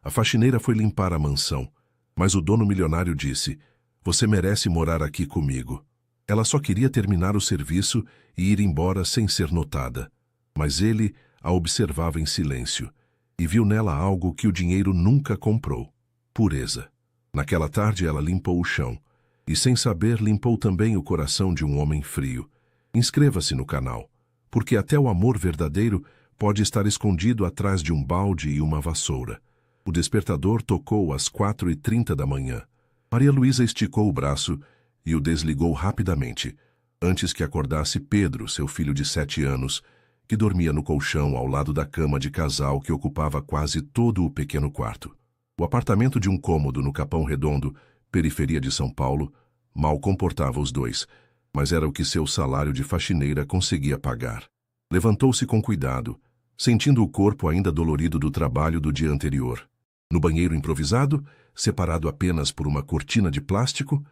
A faxineira foi limpar a mansão, mas o dono milionário disse: "Você merece morar aqui comigo." Ela só queria terminar o serviço e ir embora sem ser notada. Mas ele a observava em silêncio e viu nela algo que o dinheiro nunca comprou: pureza. Naquela tarde ela limpou o chão e, sem saber, limpou também o coração de um homem frio. Inscreva-se no canal, porque até o amor verdadeiro pode estar escondido atrás de um balde e uma vassoura. O despertador tocou às 4h30 da manhã. Maria Luísa esticou o braço e o desligou rapidamente, antes que acordasse Pedro, seu filho de 7 anos, que dormia no colchão ao lado da cama de casal que ocupava quase todo o pequeno quarto. O apartamento de um cômodo no Capão Redondo, periferia de São Paulo, mal comportava os dois, mas era o que seu salário de faxineira conseguia pagar. Levantou-se com cuidado, sentindo o corpo ainda dolorido do trabalho do dia anterior. No banheiro improvisado, separado apenas por uma cortina de plástico,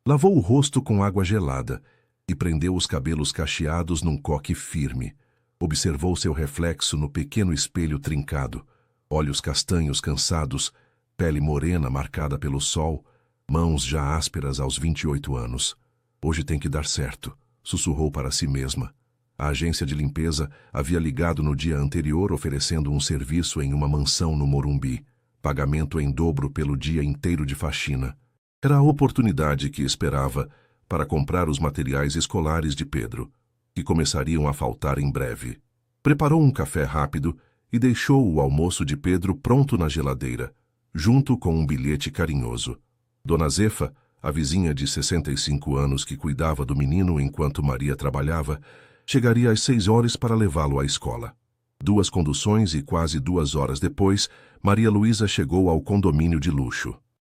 lavou o rosto com água gelada e prendeu os cabelos cacheados num coque firme. Observou seu reflexo no pequeno espelho trincado, olhos castanhos cansados, pele morena marcada pelo sol, mãos já ásperas aos 28 anos. Hoje tem que dar certo, sussurrou para si mesma. A agência de limpeza havia ligado no dia anterior oferecendo um serviço em uma mansão no Morumbi, pagamento em dobro pelo dia inteiro de faxina. Era a oportunidade que esperava para comprar os materiais escolares de Pedro, que começariam a faltar em breve. Preparou um café rápido e deixou o almoço de Pedro pronto na geladeira, junto com um bilhete carinhoso. Dona Zefa, a vizinha de 65 anos que cuidava do menino enquanto Maria trabalhava, chegaria às 6 horas para levá-lo à escola. 2 conduções e quase 2 horas depois, Maria Luísa chegou ao condomínio de luxo.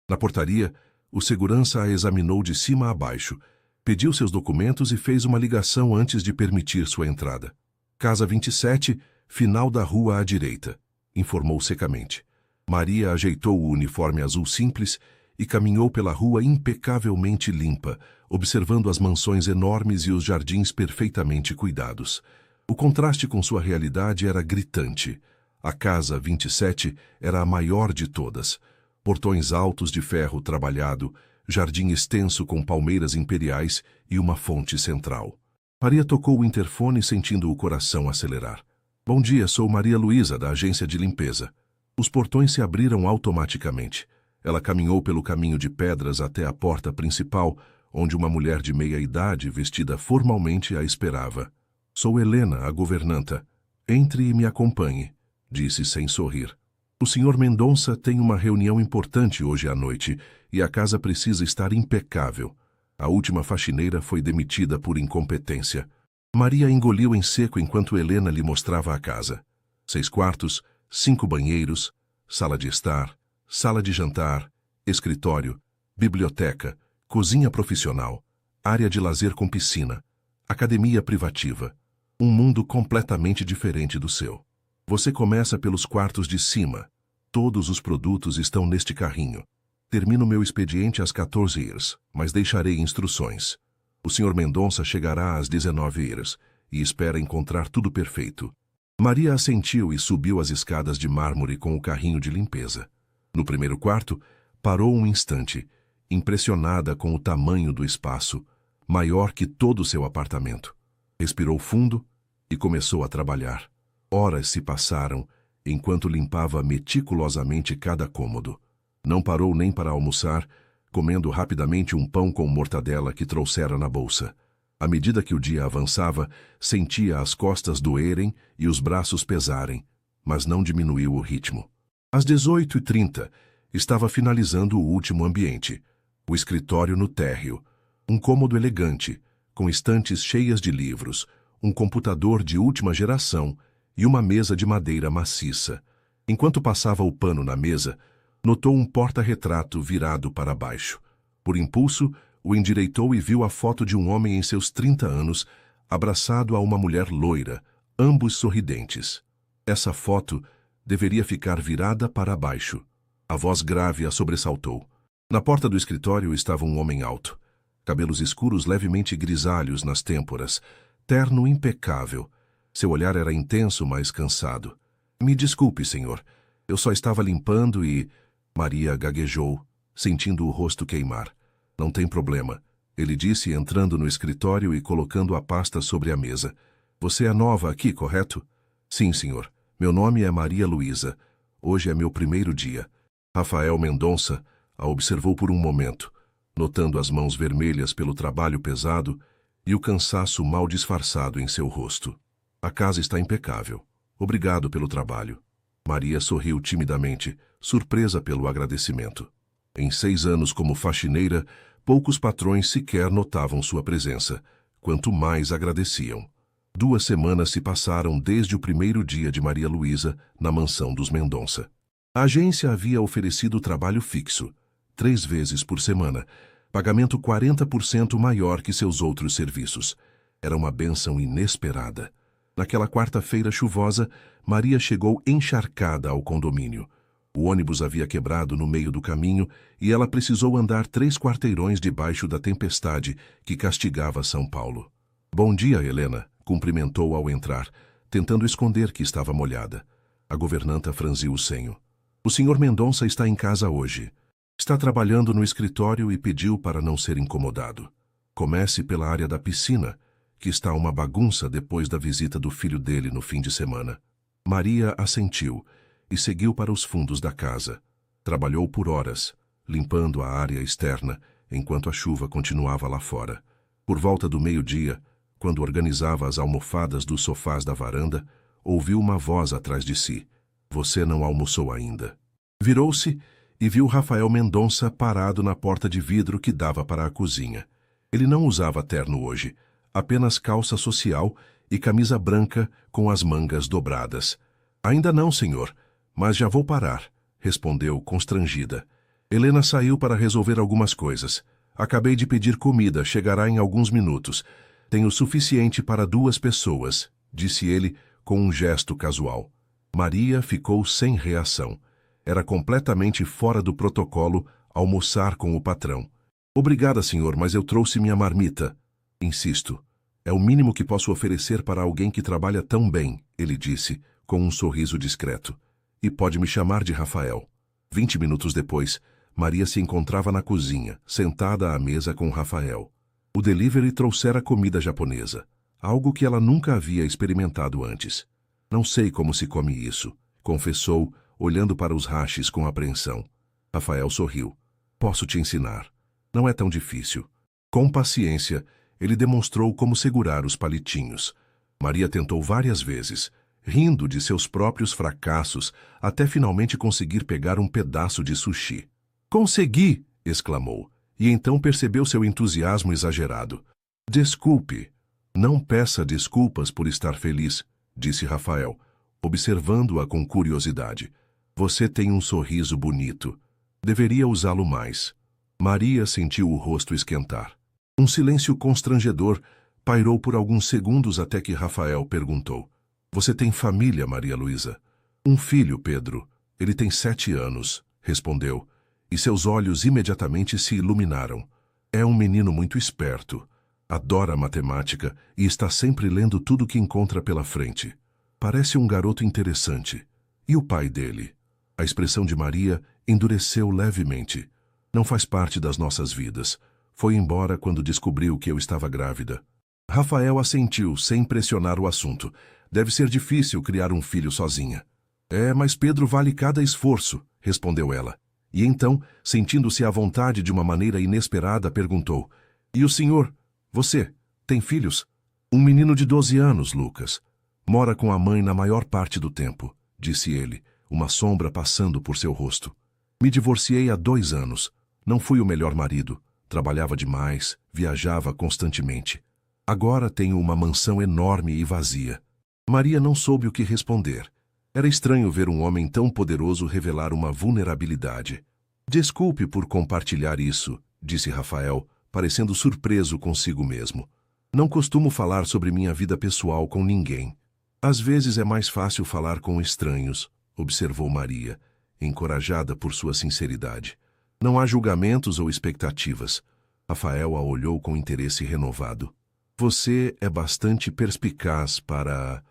Na portaria, o segurança a examinou de cima a baixo, pediu seus documentos e fez uma ligação antes de permitir sua entrada. Casa 27, final da rua à direita, informou secamente. Maria ajeitou o uniforme azul simples e caminhou pela rua impecavelmente limpa, observando as mansões enormes e os jardins perfeitamente cuidados. O contraste com sua realidade era gritante. A casa 27 era a maior de todas. Portões altos de ferro trabalhado, jardim extenso com palmeiras imperiais e uma fonte central. Maria tocou o interfone sentindo o coração acelerar. "Bom dia, sou Maria Luísa, da agência de limpeza." Os portões se abriram automaticamente. Ela caminhou pelo caminho de pedras até a porta principal, onde uma mulher de meia-idade, vestida formalmente, a esperava. "Sou Helena, a governanta. Entre e me acompanhe", disse sem sorrir. "O Sr. Mendonça tem uma reunião importante hoje à noite e a casa precisa estar impecável. A última faxineira foi demitida por incompetência." Maria engoliu em seco enquanto Helena lhe mostrava a casa. 6 quartos, 5 banheiros, sala de estar, sala de jantar, escritório, biblioteca, cozinha profissional, área de lazer com piscina, academia privativa. Um mundo completamente diferente do seu. Você começa pelos quartos de cima. Todos os produtos estão neste carrinho. Termino meu expediente às 14 horas, mas deixarei instruções. O Sr. Mendonça chegará às 19 horas e espera encontrar tudo perfeito. Maria assentiu e subiu as escadas de mármore com o carrinho de limpeza. No primeiro quarto, parou um instante, impressionada com o tamanho do espaço, maior que todo o seu apartamento. Respirou fundo e começou a trabalhar. Horas se passaram enquanto limpava meticulosamente cada cômodo. Não parou nem para almoçar, comendo rapidamente um pão com mortadela que trouxera na bolsa. À medida que o dia avançava, sentia as costas doerem e os braços pesarem, mas não diminuiu o ritmo. Às 18h30, estava finalizando o último ambiente, o escritório no térreo, um cômodo elegante, com estantes cheias de livros, um computador de última geração e uma mesa de madeira maciça. Enquanto passava o pano na mesa, notou um porta-retrato virado para baixo. Por impulso, o endireitou e viu a foto de um homem em seus 30 anos, abraçado a uma mulher loira, ambos sorridentes. Essa foto deveria ficar virada para baixo. A voz grave a sobressaltou. Na porta do escritório estava um homem alto, cabelos escuros levemente grisalhos nas têmporas, terno impecável. Seu olhar era intenso, mas cansado. "Me desculpe, senhor. Eu só estava limpando e... Maria gaguejou, sentindo o rosto queimar. Não tem problema, ele disse entrando no escritório e colocando a pasta sobre a mesa. Você é nova aqui, correto? Sim, senhor. Meu nome é Maria Luísa. Hoje é meu primeiro dia. Rafael Mendonça a observou por um momento, notando as mãos vermelhas pelo trabalho pesado e o cansaço mal disfarçado em seu rosto. A casa está impecável. Obrigado pelo trabalho. Maria sorriu timidamente, surpresa pelo agradecimento. Em 6 anos como faxineira, poucos patrões sequer notavam sua presença, quanto mais agradeciam. 2 semanas se passaram desde o primeiro dia de Maria Luísa na mansão dos Mendonça. A agência havia oferecido trabalho fixo, 3 vezes por semana, pagamento 40% maior que seus outros serviços. Era uma bênção inesperada. Naquela quarta-feira chuvosa, Maria chegou encharcada ao condomínio. O ônibus havia quebrado no meio do caminho e ela precisou andar 3 quarteirões debaixo da tempestade que castigava São Paulo. Bom dia, Helena, cumprimentou ao entrar, tentando esconder que estava molhada. A governanta franziu o senho. O senhor Mendonça está em casa hoje. Está trabalhando no escritório e pediu para não ser incomodado. Comece pela área da piscina, que está uma bagunça depois da visita do filho dele no fim de semana. Maria assentiu e seguiu para os fundos da casa. Trabalhou por horas, limpando a área externa, enquanto a chuva continuava lá fora. Por volta do meio-dia, quando organizava as almofadas dos sofás da varanda, ouviu uma voz atrás de si. Você não almoçou ainda. Virou-se e viu Rafael Mendonça parado na porta de vidro que dava para a cozinha. Ele não usava terno hoje, apenas calça social e camisa branca com as mangas dobradas. Ainda não, senhor, mas já vou parar, respondeu constrangida. Helena saiu para resolver algumas coisas. Acabei de pedir comida, chegará em alguns minutos. Tenho o suficiente para 2 pessoas, disse ele com um gesto casual. Maria ficou sem reação. Era completamente fora do protocolo almoçar com o patrão. Obrigada, senhor, mas eu trouxe minha marmita. Insisto. É o mínimo que posso oferecer para alguém que trabalha tão bem, ele disse, com um sorriso discreto. E pode me chamar de Rafael. 20 minutos depois, Maria se encontrava na cozinha, sentada à mesa com Rafael. O delivery trouxera comida japonesa, algo que ela nunca havia experimentado antes. Não sei como se come isso, confessou, olhando para os hashes com apreensão. Rafael sorriu. Posso te ensinar. Não é tão difícil. Com paciência, ele demonstrou como segurar os palitinhos. Maria tentou várias vezes, rindo de seus próprios fracassos, até finalmente conseguir pegar um pedaço de sushi. Consegui! Exclamou, e então percebeu seu entusiasmo exagerado. Desculpe. Não peça desculpas por estar feliz, disse Rafael, observando-a com curiosidade. Você tem um sorriso bonito. Deveria usá-lo mais. Maria sentiu o rosto esquentar. Um silêncio constrangedor pairou por alguns segundos até que Rafael perguntou. Você tem família, Maria Luísa? Um filho, Pedro. Ele tem 7 anos, respondeu, e seus olhos imediatamente se iluminaram. É um menino muito esperto. Adora matemática e está sempre lendo tudo que encontra pela frente. Parece um garoto interessante. E o pai dele? A expressão de Maria endureceu levemente. Não faz parte das nossas vidas. Foi embora quando descobriu que eu estava grávida. Rafael assentiu, sem pressionar o assunto. Deve ser difícil criar um filho sozinha. É, mas Pedro vale cada esforço, respondeu ela. E então, sentindo-se à vontade de uma maneira inesperada, perguntou. E o senhor, você, tem filhos? Um menino de 12 anos, Lucas. Mora com a mãe na maior parte do tempo, disse ele, uma sombra passando por seu rosto. Me divorciei há 2 anos. Não fui o melhor marido. Trabalhava demais, viajava constantemente. Agora tenho uma mansão enorme e vazia. Maria não soube o que responder. Era estranho ver um homem tão poderoso revelar uma vulnerabilidade. Desculpe por compartilhar isso, disse Rafael, parecendo surpreso consigo mesmo. Não costumo falar sobre minha vida pessoal com ninguém. Às vezes é mais fácil falar com estranhos, observou Maria, encorajada por sua sinceridade. Não há julgamentos ou expectativas. Rafael a olhou com interesse renovado. Você é bastante perspicaz para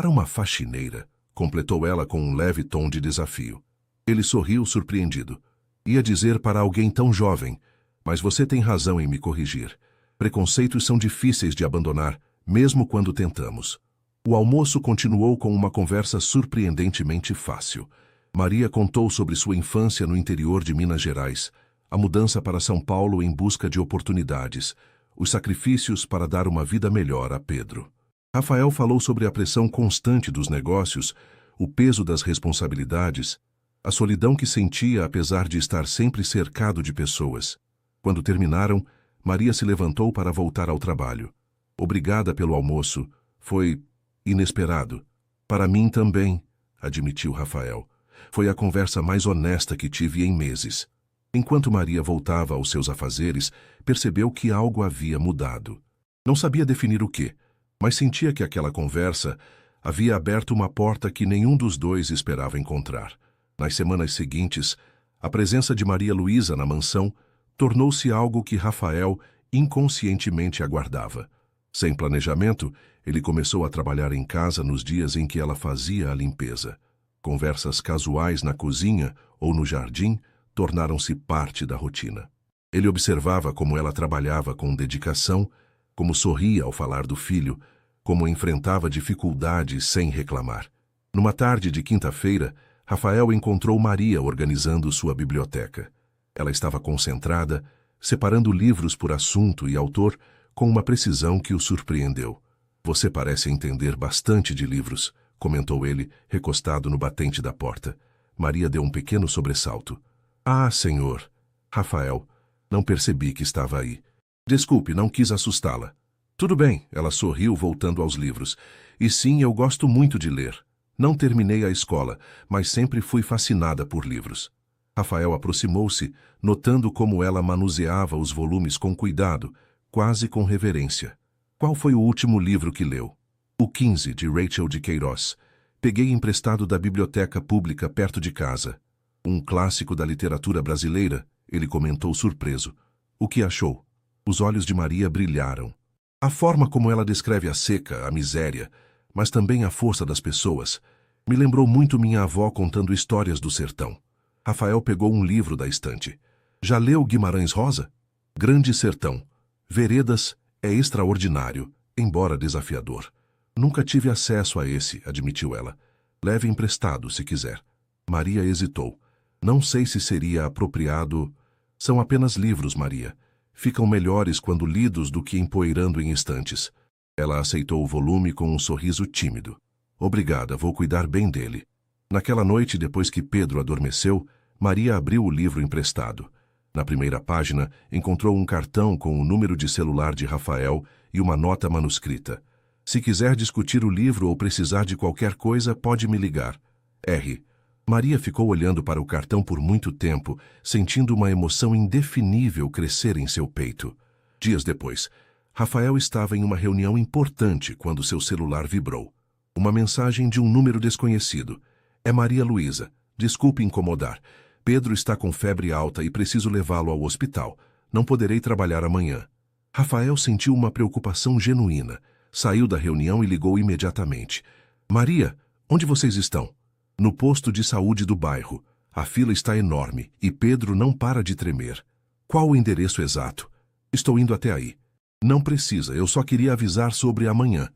uma faxineira, completou ela com um leve tom de desafio. Ele sorriu surpreendido. Ia dizer para alguém tão jovem, mas você tem razão em me corrigir. Preconceitos são difíceis de abandonar, mesmo quando tentamos. O almoço continuou com uma conversa surpreendentemente fácil. Maria contou sobre sua infância no interior de Minas Gerais, a mudança para São Paulo em busca de oportunidades, os sacrifícios para dar uma vida melhor a Pedro. Rafael falou sobre a pressão constante dos negócios, o peso das responsabilidades, a solidão que sentia apesar de estar sempre cercado de pessoas. Quando terminaram, Maria se levantou para voltar ao trabalho. Obrigada pelo almoço. Foi inesperado. Para mim também, admitiu Rafael. Foi a conversa mais honesta que tive em meses. Enquanto Maria voltava aos seus afazeres, percebeu que algo havia mudado. Não sabia definir o quê, mas sentia que aquela conversa havia aberto uma porta que nenhum dos dois esperava encontrar. Nas semanas seguintes, a presença de Maria Luísa na mansão tornou-se algo que Rafael inconscientemente aguardava. Sem planejamento, ele começou a trabalhar em casa nos dias em que ela fazia a limpeza. Conversas casuais na cozinha ou no jardim tornaram-se parte da rotina. Ele observava como ela trabalhava com dedicação, como sorria ao falar do filho, como enfrentava dificuldades sem reclamar. Numa tarde de quinta-feira, Rafael encontrou Maria organizando sua biblioteca. Ela estava concentrada, separando livros por assunto e autor com uma precisão que o surpreendeu. Você parece entender bastante de livros, comentou ele, recostado no batente da porta. Maria deu um pequeno sobressalto. Ah, senhor. Rafael, não percebi que estava aí. Desculpe, não quis assustá-la. Tudo bem, ela sorriu voltando aos livros. E sim, eu gosto muito de ler. Não terminei a escola, mas sempre fui fascinada por livros. Rafael aproximou-se, notando como ela manuseava os volumes com cuidado, quase com reverência. Qual foi o último livro que leu? O 15, de Rachel de Queiroz. Peguei emprestado da biblioteca pública perto de casa. Um clássico da literatura brasileira, ele comentou surpreso. O que achou? Os olhos de Maria brilharam. A forma como ela descreve a seca, a miséria, mas também a força das pessoas, me lembrou muito minha avó contando histórias do sertão. Rafael pegou um livro da estante. Já leu Guimarães Rosa? Grande Sertão. Veredas é extraordinário, embora desafiador. Nunca tive acesso a esse, admitiu ela. Leve emprestado, se quiser. Maria hesitou. Não sei se seria apropriado. São apenas livros, Maria. Ficam melhores quando lidos do que empoeirando em estantes. Ela aceitou o volume com um sorriso tímido. Obrigada, vou cuidar bem dele. Naquela noite, depois que Pedro adormeceu, Maria abriu o livro emprestado. Na primeira página, encontrou um cartão com o número de celular de Rafael e uma nota manuscrita. Se quiser discutir o livro ou precisar de qualquer coisa, pode me ligar. R. Maria ficou olhando para o cartão por muito tempo, sentindo uma emoção indefinível crescer em seu peito. Dias depois, Rafael estava em uma reunião importante quando seu celular vibrou. Uma mensagem de um número desconhecido. É Maria Luísa. Desculpe incomodar. Pedro está com febre alta e preciso levá-lo ao hospital. Não poderei trabalhar amanhã. Rafael sentiu uma preocupação genuína. Saiu da reunião e ligou imediatamente. Maria, onde vocês estão? No posto de saúde do bairro. A fila está enorme e Pedro não para de tremer. Qual o endereço exato? Estou indo até aí. Não precisa, eu só queria avisar sobre amanhã.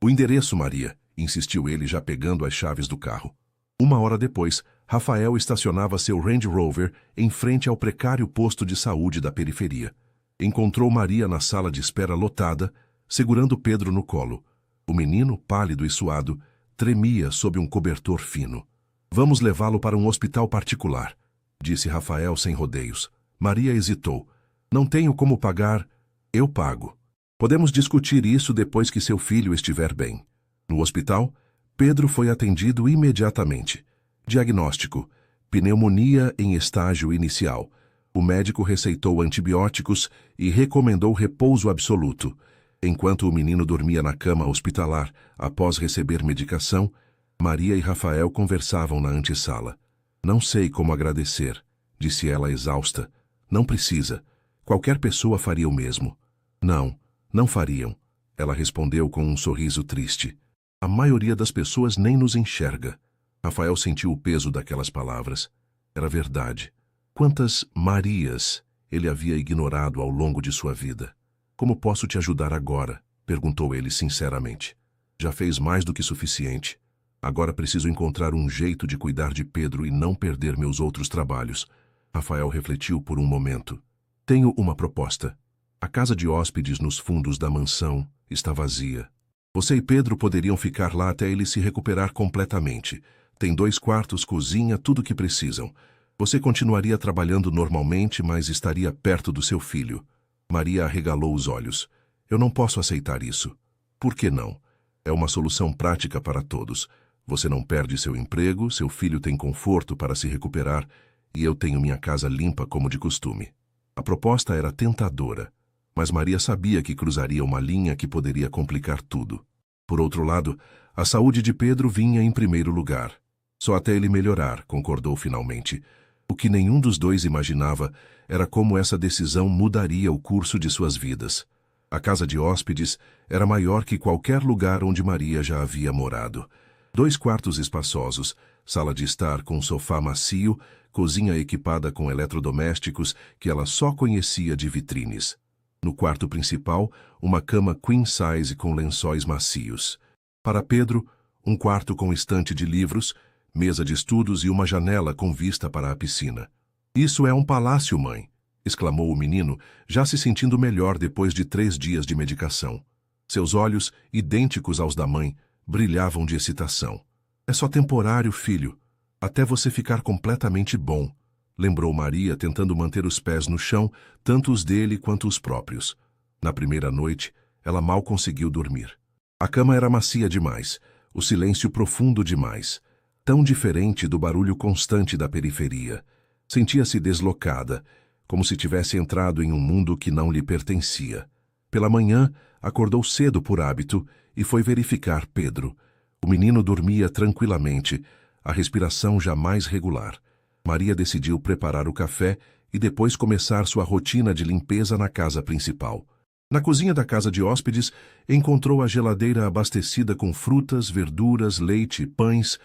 O endereço, Maria, insistiu ele já pegando as chaves do carro. 1 hora depois, Rafael estacionava seu Range Rover em frente ao precário posto de saúde da periferia. Encontrou Maria na sala de espera lotada, segurando Pedro no colo. O menino, pálido e suado, tremia sob um cobertor fino. Vamos levá-lo para um hospital particular, disse Rafael sem rodeios. Maria hesitou. Não tenho como pagar. Eu pago. Podemos discutir isso depois que seu filho estiver bem. No hospital, Pedro foi atendido imediatamente. Diagnóstico: pneumonia em estágio inicial. O médico receitou antibióticos e recomendou repouso absoluto. Enquanto o menino dormia na cama hospitalar, após receber medicação, Maria e Rafael conversavam na antessala. Não sei como agradecer, disse ela exausta. Não precisa. Qualquer pessoa faria o mesmo. Não, não fariam, ela respondeu com um sorriso triste. A maioria das pessoas nem nos enxerga. Rafael sentiu o peso daquelas palavras. Era verdade. Quantas Marias ele havia ignorado ao longo de sua vida? Como posso te ajudar agora? Perguntou ele sinceramente. Já fez mais do que suficiente. Agora preciso encontrar um jeito de cuidar de Pedro e não perder meus outros trabalhos. Rafael refletiu por um momento. Tenho uma proposta. A casa de hóspedes nos fundos da mansão está vazia. Você e Pedro poderiam ficar lá até ele se recuperar completamente. Tem 2 quartos, cozinha, tudo o que precisam. Você continuaria trabalhando normalmente, mas estaria perto do seu filho. Maria arregalou os olhos. Eu não posso aceitar isso. Por que não? É uma solução prática para todos. Você não perde seu emprego, seu filho tem conforto para se recuperar e eu tenho minha casa limpa como de costume. A proposta era tentadora, mas Maria sabia que cruzaria uma linha que poderia complicar tudo. Por outro lado, a saúde de Pedro vinha em primeiro lugar. Só até ele melhorar, concordou finalmente. O que nenhum dos dois imaginava era como essa decisão mudaria o curso de suas vidas. A casa de hóspedes era maior que qualquer lugar onde Maria já havia morado. 2 quartos espaçosos, sala de estar com sofá macio, cozinha equipada com eletrodomésticos que ela só conhecia de vitrines. No quarto principal, uma cama queen size com lençóis macios. Para Pedro, um quarto com estante de livros, mesa de estudos e uma janela com vista para a piscina. Isso é um palácio, mãe, exclamou o menino, já se sentindo melhor depois de 3 dias de medicação. Seus olhos, idênticos aos da mãe, brilhavam de excitação. É só temporário, filho, até você ficar completamente bom, lembrou Maria, tentando manter os pés no chão, tanto os dele quanto os próprios. Na primeira noite, ela mal conseguiu dormir. A cama era macia demais, o silêncio profundo demais, tão diferente do barulho constante da periferia. Sentia-se deslocada, como se tivesse entrado em um mundo que não lhe pertencia. Pela manhã, acordou cedo por hábito e foi verificar Pedro. O menino dormia tranquilamente, a respiração jamais regular. Maria decidiu preparar o café e depois começar sua rotina de limpeza na casa principal. Na cozinha da casa de hóspedes, encontrou a geladeira abastecida com frutas, verduras, leite, pães,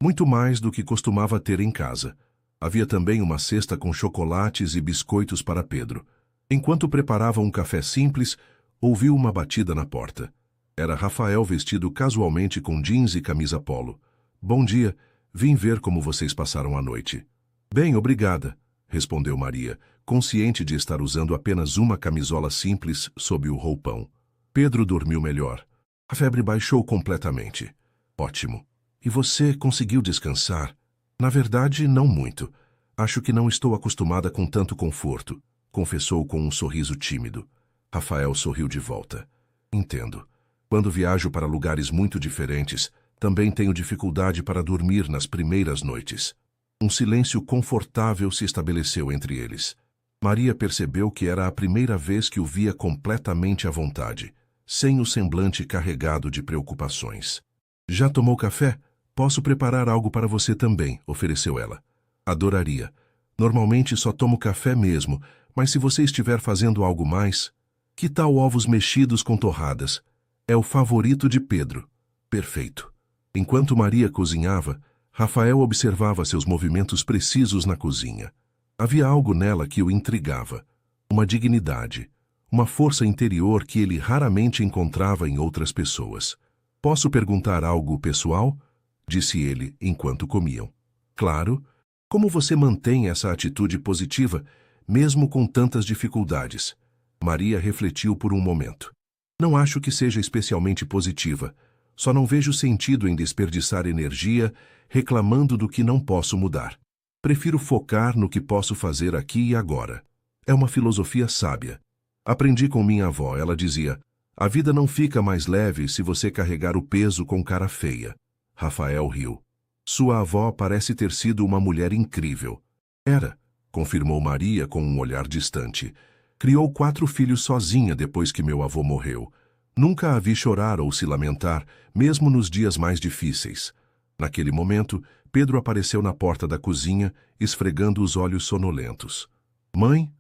muito mais do que costumava ter em casa. Havia também uma cesta com chocolates e biscoitos para Pedro. Enquanto preparava um café simples, ouviu uma batida na porta. Era Rafael vestido casualmente com jeans e camisa polo. Bom dia, vim ver como vocês passaram a noite. Bem, obrigada, respondeu Maria, consciente de estar usando apenas uma camisola simples sob o roupão. Pedro dormiu melhor. A febre baixou completamente. Ótimo. E você conseguiu descansar? Na verdade, não muito. Acho que não estou acostumada com tanto conforto, confessou com um sorriso tímido. Rafael sorriu de volta. Entendo. Quando viajo para lugares muito diferentes, também tenho dificuldade para dormir nas primeiras noites. Um silêncio confortável se estabeleceu entre eles. Maria percebeu que era a primeira vez que o via completamente à vontade, sem o semblante carregado de preocupações. Já tomou café? Posso preparar algo para você também, ofereceu ela. Adoraria. Normalmente só tomo café mesmo, mas se você estiver fazendo algo mais... Que tal ovos mexidos com torradas? É o favorito de Pedro. Perfeito. Enquanto Maria cozinhava, Rafael observava seus movimentos precisos na cozinha. Havia algo nela que o intrigava. Uma dignidade, uma força interior que ele raramente encontrava em outras pessoas. Posso perguntar algo pessoal? Disse ele enquanto comiam. Claro. Como você mantém essa atitude positiva, mesmo com tantas dificuldades? Maria refletiu por um momento. Não acho que seja especialmente positiva. Só não vejo sentido em desperdiçar energia reclamando do que não posso mudar. Prefiro focar no que posso fazer aqui e agora. É uma filosofia sábia. Aprendi com minha avó, ela dizia, a vida não fica mais leve se você carregar o peso com cara feia. Rafael riu. Sua avó parece ter sido uma mulher incrível. Era, confirmou Maria com um olhar distante. Criou 4 filhos sozinha depois que meu avô morreu. Nunca a vi chorar ou se lamentar, mesmo nos dias mais difíceis. Naquele momento, Pedro apareceu na porta da cozinha, esfregando os olhos sonolentos. Mãe?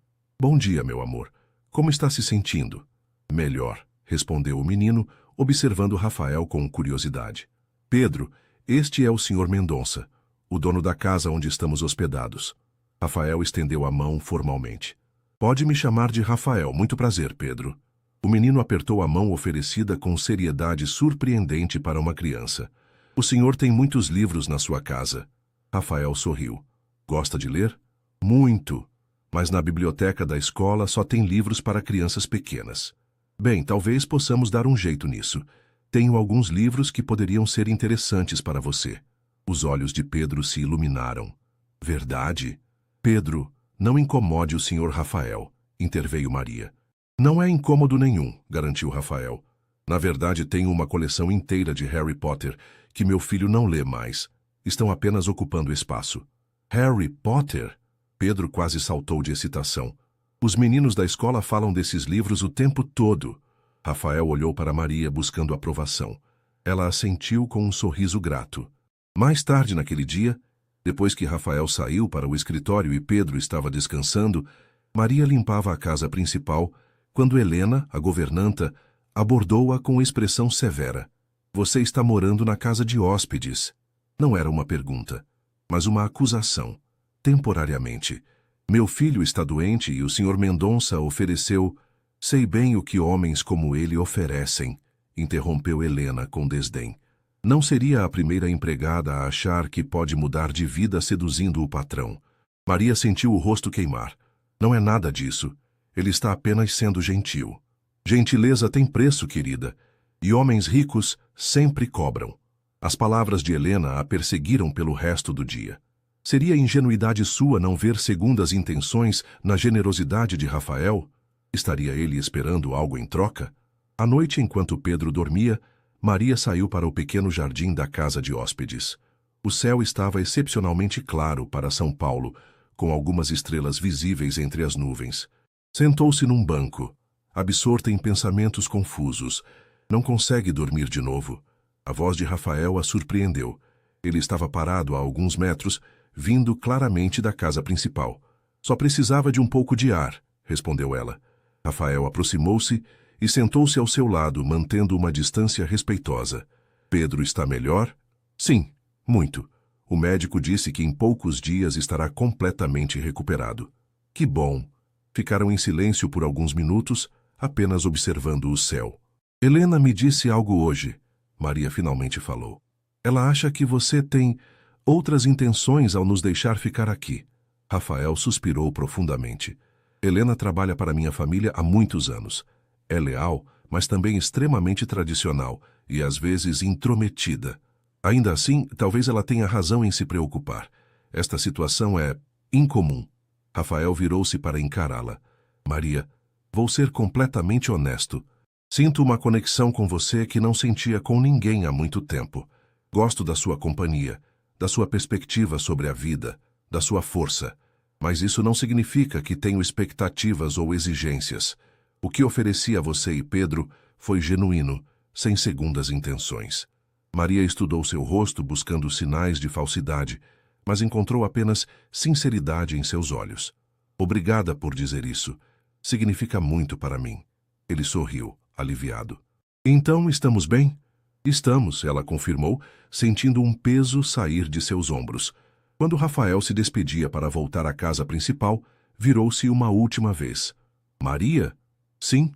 Bom dia, meu amor. Como está se sentindo? Melhor, respondeu o menino, observando Rafael com curiosidade. Pedro, Este é o Sr. Mendonça, o dono da casa onde estamos hospedados. Rafael estendeu a mão formalmente. Pode me chamar de Rafael, muito prazer, Pedro. O menino apertou a mão oferecida com seriedade surpreendente para uma criança. O senhor tem muitos livros na sua casa. Rafael sorriu. Gosta de ler? Muito. Mas na biblioteca da escola só tem livros para crianças pequenas. Bem, talvez possamos dar um jeito nisso. Tenho alguns livros que poderiam ser interessantes para você. Os olhos de Pedro se iluminaram. Verdade? Pedro, não incomode o senhor Rafael, interveio Maria. Não é incômodo nenhum, garantiu Rafael. Na verdade, tenho uma coleção inteira de Harry Potter que meu filho não lê mais. Estão apenas ocupando espaço. Harry Potter? Pedro quase saltou de excitação. Os meninos da escola falam desses livros o tempo todo. Rafael olhou para Maria buscando aprovação. Ela assentiu com um sorriso grato. Mais tarde naquele dia, depois que Rafael saiu para o escritório e Pedro estava descansando, Maria limpava a casa principal quando Helena, a governanta, abordou-a com expressão severa. Você está morando na casa de hóspedes. Não era uma pergunta, mas uma acusação. Temporariamente. Meu filho está doente e o Sr. Mendonça ofereceu... Sei bem o que homens como ele oferecem, interrompeu Helena com desdém. Não seria a primeira empregada a achar que pode mudar de vida seduzindo o patrão. Maria sentiu o rosto queimar. Não é nada disso. Ele está apenas sendo gentil. Gentileza tem preço, querida, e homens ricos sempre cobram. As palavras de Helena a perseguiram pelo resto do dia. Seria ingenuidade sua não ver segundas intenções na generosidade de Rafael? Estaria ele esperando algo em troca? À noite, enquanto Pedro dormia, Maria saiu para o pequeno jardim da casa de hóspedes. O céu estava excepcionalmente claro para São Paulo, com algumas estrelas visíveis entre as nuvens. Sentou-se num banco, absorta em pensamentos confusos. Não consegue dormir de novo. A voz de Rafael a surpreendeu. Ele estava parado a alguns metros, vindo claramente da casa principal. Só precisava de um pouco de ar, respondeu ela. Rafael aproximou-se e sentou-se ao seu lado, mantendo uma distância respeitosa. Pedro está melhor? Sim, muito. O médico disse que em poucos dias estará completamente recuperado. Que bom. Ficaram em silêncio por alguns minutos, apenas observando o céu. Helena me disse algo hoje, Maria finalmente falou. Ela acha que você tem outras intenções ao nos deixar ficar aqui. Rafael suspirou profundamente. Helena trabalha para minha família há muitos anos. É leal, mas também extremamente tradicional e às vezes intrometida. Ainda assim, talvez ela tenha razão em se preocupar. Esta situação é incomum. Rafael virou-se para encará-la. Maria, vou ser completamente honesto. Sinto uma conexão com você que não sentia com ninguém há muito tempo. Gosto da sua companhia, da sua perspectiva sobre a vida, da sua força. Mas isso não significa que tenho expectativas ou exigências. O que ofereci a você e Pedro foi genuíno, sem segundas intenções. Maria estudou seu rosto buscando sinais de falsidade, mas encontrou apenas sinceridade em seus olhos. Obrigada por dizer isso. Significa muito para mim. Ele sorriu, aliviado. Então, estamos bem? Estamos, ela confirmou, sentindo um peso sair de seus ombros. Quando Rafael se despedia para voltar à casa principal, virou-se uma última vez. Maria? Sim,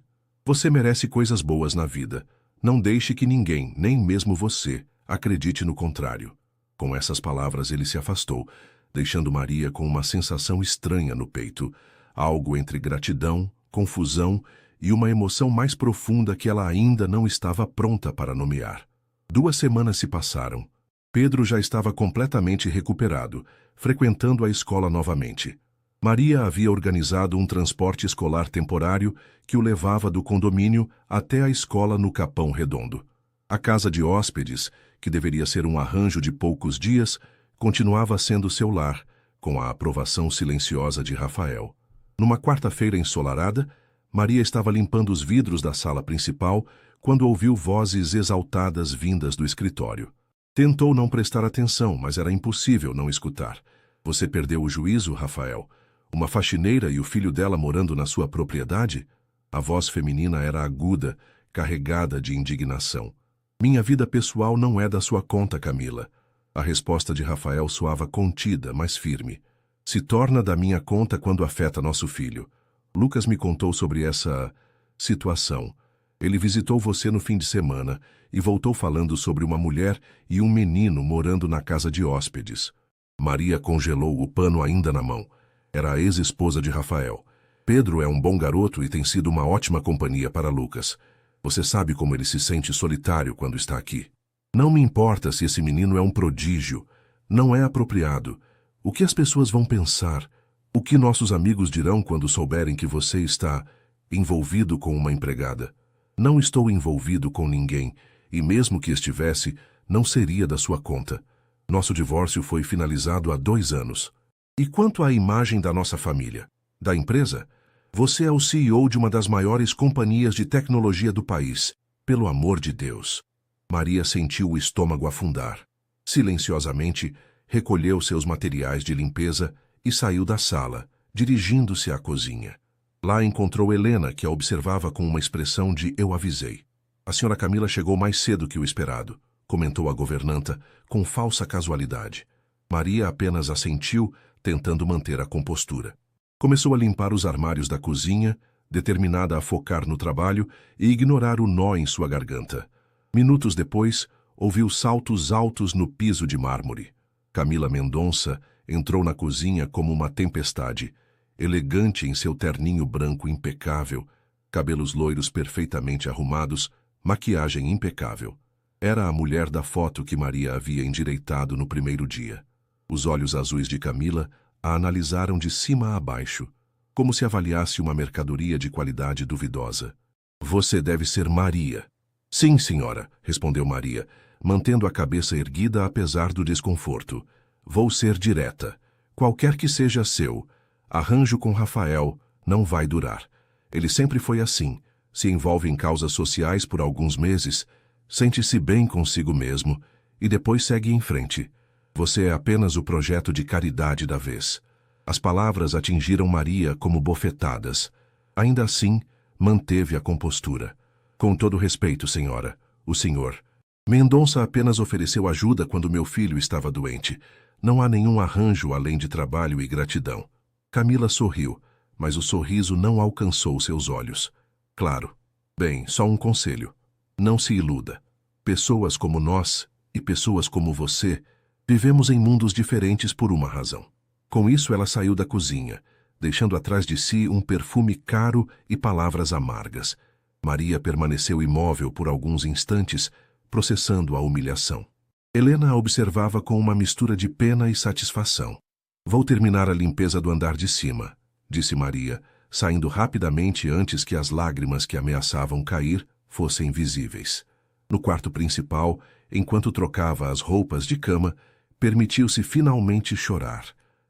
você merece coisas boas na vida. Não deixe que ninguém, nem mesmo você, acredite no contrário. Com essas palavras ele se afastou, deixando Maria com uma sensação estranha no peito, algo entre gratidão, confusão e uma emoção mais profunda que ela ainda não estava pronta para nomear. 2 semanas se passaram. Pedro já estava completamente recuperado, frequentando a escola novamente. Maria havia organizado um transporte escolar temporário que o levava do condomínio até a escola no Capão Redondo. A casa de hóspedes, que deveria ser um arranjo de poucos dias, continuava sendo seu lar, com a aprovação silenciosa de Rafael. Numa quarta-feira ensolarada, Maria estava limpando os vidros da sala principal quando ouviu vozes exaltadas vindas do escritório. Tentou não prestar atenção, mas era impossível não escutar. Você perdeu o juízo, Rafael? Uma faxineira e o filho dela morando na sua propriedade? A voz feminina era aguda, carregada de indignação. Minha vida pessoal não é da sua conta, Camila. A resposta de Rafael soava contida, mas firme. Se torna da minha conta quando afeta nosso filho. Lucas me contou sobre essa situação. Ele visitou você no fim de semana e voltou falando sobre uma mulher e um menino morando na casa de hóspedes. Maria congelou o pano ainda na mão. Era a ex-esposa de Rafael. Pedro é um bom garoto e tem sido uma ótima companhia para Lucas. Você sabe como ele se sente solitário quando está aqui. Não me importa se esse menino é um prodígio. Não é apropriado. O que as pessoas vão pensar? O que nossos amigos dirão quando souberem que você está envolvido com uma empregada? Não estou envolvido com ninguém, e mesmo que estivesse, não seria da sua conta. Nosso divórcio foi finalizado há 2 anos. E quanto à imagem da nossa família? Da empresa? Você é o CEO de uma das maiores companhias de tecnologia do país. Pelo amor de Deus. Maria sentiu o estômago afundar. Silenciosamente, recolheu seus materiais de limpeza e saiu da sala, dirigindo-se à cozinha. Lá encontrou Helena, que a observava com uma expressão de "eu avisei". A senhora Camila chegou mais cedo que o esperado, comentou a governanta, com falsa casualidade. Maria apenas assentiu, tentando manter a compostura. Começou a limpar os armários da cozinha, determinada a focar no trabalho e ignorar o nó em sua garganta. Minutos depois, ouviu saltos altos no piso de mármore. Camila Mendonça entrou na cozinha como uma tempestade, elegante em seu terninho branco impecável, cabelos loiros perfeitamente arrumados, maquiagem impecável. Era a mulher da foto que Maria havia endireitado no primeiro dia. Os olhos azuis de Camila a analisaram de cima a baixo, como se avaliasse uma mercadoria de qualidade duvidosa. Você deve ser Maria. Sim, senhora, respondeu Maria, mantendo a cabeça erguida apesar do desconforto. Vou ser direta. Qualquer que seja seu, arranjo com Rafael não vai durar. Ele sempre foi assim. Se envolve em causas sociais por alguns meses, sente-se bem consigo mesmo e depois segue em frente. Você é apenas o projeto de caridade da vez. As palavras atingiram Maria como bofetadas. Ainda assim, manteve a compostura. Com todo respeito, senhora, o senhor. Mendonça apenas ofereceu ajuda quando meu filho estava doente. Não há nenhum arranjo além de trabalho e gratidão. Camila sorriu, mas o sorriso não alcançou seus olhos. Claro. Bem, só um conselho. Não se iluda. Pessoas como nós, e pessoas como você, vivemos em mundos diferentes por uma razão. Com isso, ela saiu da cozinha, deixando atrás de si um perfume caro e palavras amargas. Maria permaneceu imóvel por alguns instantes, processando a humilhação. Helena a observava com uma mistura de pena e satisfação. Vou terminar a limpeza do andar de cima, disse Maria, saindo rapidamente antes que as lágrimas que ameaçavam cair fossem visíveis. No quarto principal, enquanto trocava as roupas de cama, permitiu-se finalmente chorar,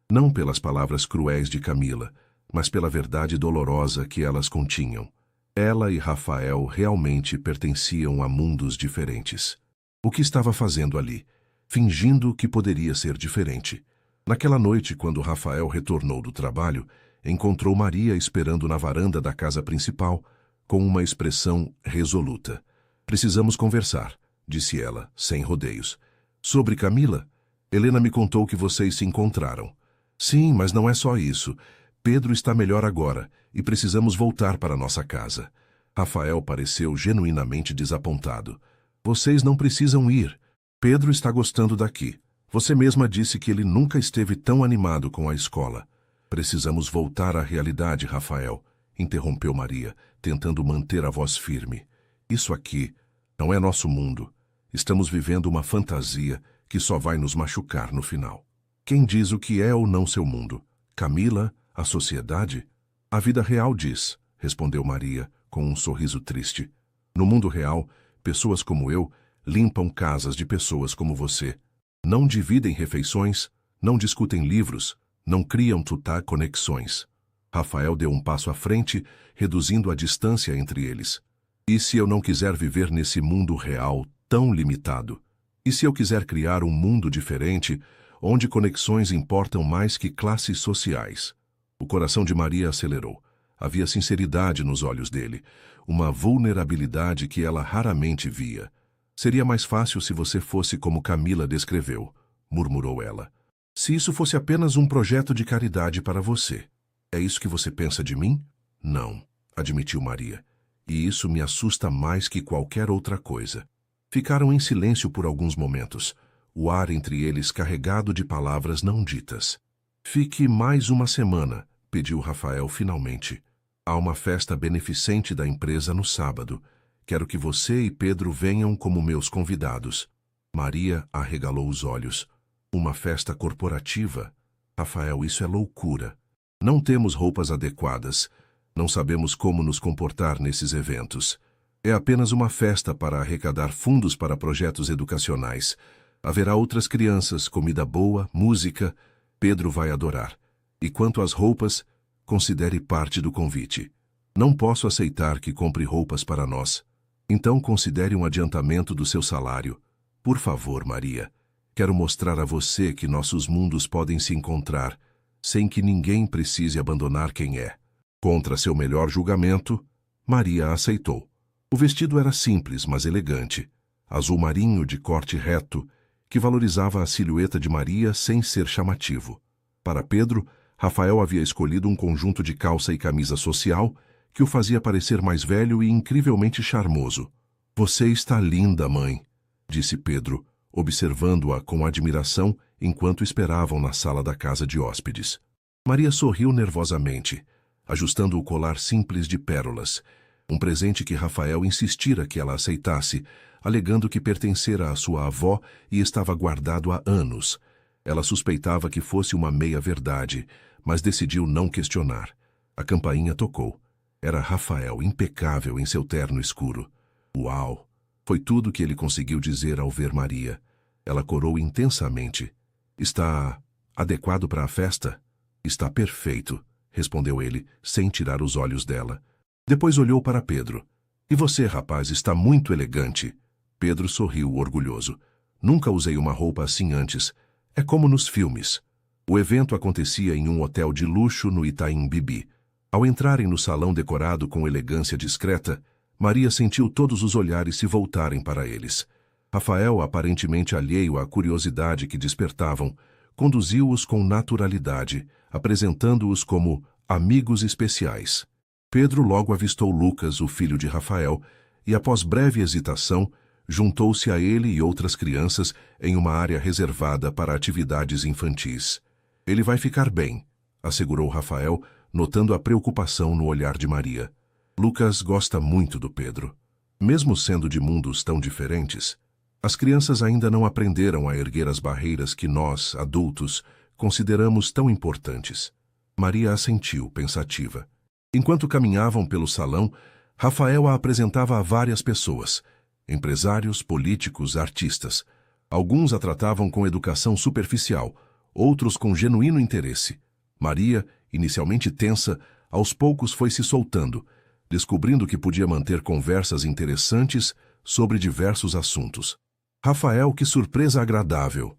não pelas palavras cruéis de Camila, mas pela verdade dolorosa que elas continham. Ela e Rafael realmente pertenciam a mundos diferentes. O que estava fazendo ali? Fingindo que poderia ser diferente. Naquela noite, quando Rafael retornou do trabalho, encontrou Maria esperando na varanda da casa principal, com uma expressão resoluta. Precisamos conversar, disse ela, sem rodeios. Sobre Camila? Helena me contou que vocês se encontraram. Sim, mas não é só isso. Pedro está melhor agora e precisamos voltar para nossa casa. Rafael pareceu genuinamente desapontado. Vocês não precisam ir. Pedro está gostando daqui. Você mesma disse que ele nunca esteve tão animado com a escola. Precisamos voltar à realidade, Rafael, interrompeu Maria, tentando manter a voz firme. Isso aqui não é nosso mundo. Estamos vivendo uma fantasia que só vai nos machucar no final. Quem diz o que é ou não seu mundo? Camila? A sociedade? A vida real diz, respondeu Maria, com um sorriso triste. No mundo real, pessoas como eu limpam casas de pessoas como você. Não dividem refeições, não discutem livros, não criam conexões. Rafael deu um passo à frente, reduzindo a distância entre eles. E se eu não quiser viver nesse mundo real tão limitado? E se eu quiser criar um mundo diferente, onde conexões importam mais que classes sociais? O coração de Maria acelerou. Havia sinceridade nos olhos dele, uma vulnerabilidade que ela raramente via. Seria mais fácil se você fosse como Camila descreveu, murmurou ela. Se isso fosse apenas um projeto de caridade para você. É isso que você pensa de mim? Não, admitiu Maria. E isso me assusta mais que qualquer outra coisa. Ficaram em silêncio por alguns momentos, o ar entre eles carregado de palavras não ditas. Fique mais uma semana, pediu Rafael finalmente. Há uma festa beneficente da empresa no sábado. Quero que você e Pedro venham como meus convidados. Maria arregalou os olhos. Uma festa corporativa? Rafael, isso é loucura. Não temos roupas adequadas. Não sabemos como nos comportar nesses eventos. É apenas uma festa para arrecadar fundos para projetos educacionais. Haverá outras crianças, comida boa, música. Pedro vai adorar. E quanto às roupas, considere parte do convite. Não posso aceitar que compre roupas para nós. Então considere um adiantamento do seu salário. Por favor, Maria. Quero mostrar a você que nossos mundos podem se encontrar, sem que ninguém precise abandonar quem é. Contra seu melhor julgamento, Maria aceitou. O vestido era simples, mas elegante. Azul marinho de corte reto, que valorizava a silhueta de Maria sem ser chamativo. Para Pedro, Rafael havia escolhido um conjunto de calça e camisa social que o fazia parecer mais velho e incrivelmente charmoso. Você está linda, mãe, disse Pedro, observando-a com admiração enquanto esperavam na sala da casa de hóspedes. Maria sorriu nervosamente, ajustando o colar simples de pérolas, um presente que Rafael insistira que ela aceitasse, alegando que pertencera à sua avó e estava guardado há anos. Ela suspeitava que fosse uma meia-verdade, mas decidiu não questionar. A campainha tocou. Era Rafael, impecável em seu terno escuro. Uau! Foi tudo que ele conseguiu dizer ao ver Maria. Ela corou intensamente. Está adequado para a festa? Está perfeito, respondeu ele, sem tirar os olhos dela. Depois olhou para Pedro. E você, rapaz, está muito elegante. Pedro sorriu orgulhoso. Nunca usei uma roupa assim antes. É como nos filmes. O evento acontecia em um hotel de luxo no Itaim Bibi. Ao entrarem no salão decorado com elegância discreta, Maria sentiu todos os olhares se voltarem para eles. Rafael, aparentemente alheio à curiosidade que despertavam, conduziu-os com naturalidade, apresentando-os como amigos especiais. Pedro logo avistou Lucas, o filho de Rafael, e após breve hesitação, juntou-se a ele e outras crianças em uma área reservada para atividades infantis. Ele vai ficar bem, assegurou Rafael, notando a preocupação no olhar de Maria. Lucas gosta muito do Pedro. Mesmo sendo de mundos tão diferentes, as crianças ainda não aprenderam a erguer as barreiras que nós, adultos, consideramos tão importantes. Maria assentiu, pensativa. Enquanto caminhavam pelo salão, Rafael a apresentava a várias pessoas, empresários, políticos, artistas. Alguns a tratavam com educação superficial, outros com genuíno interesse. Maria, inicialmente tensa, aos poucos foi se soltando, descobrindo que podia manter conversas interessantes sobre diversos assuntos. Rafael, que surpresa agradável!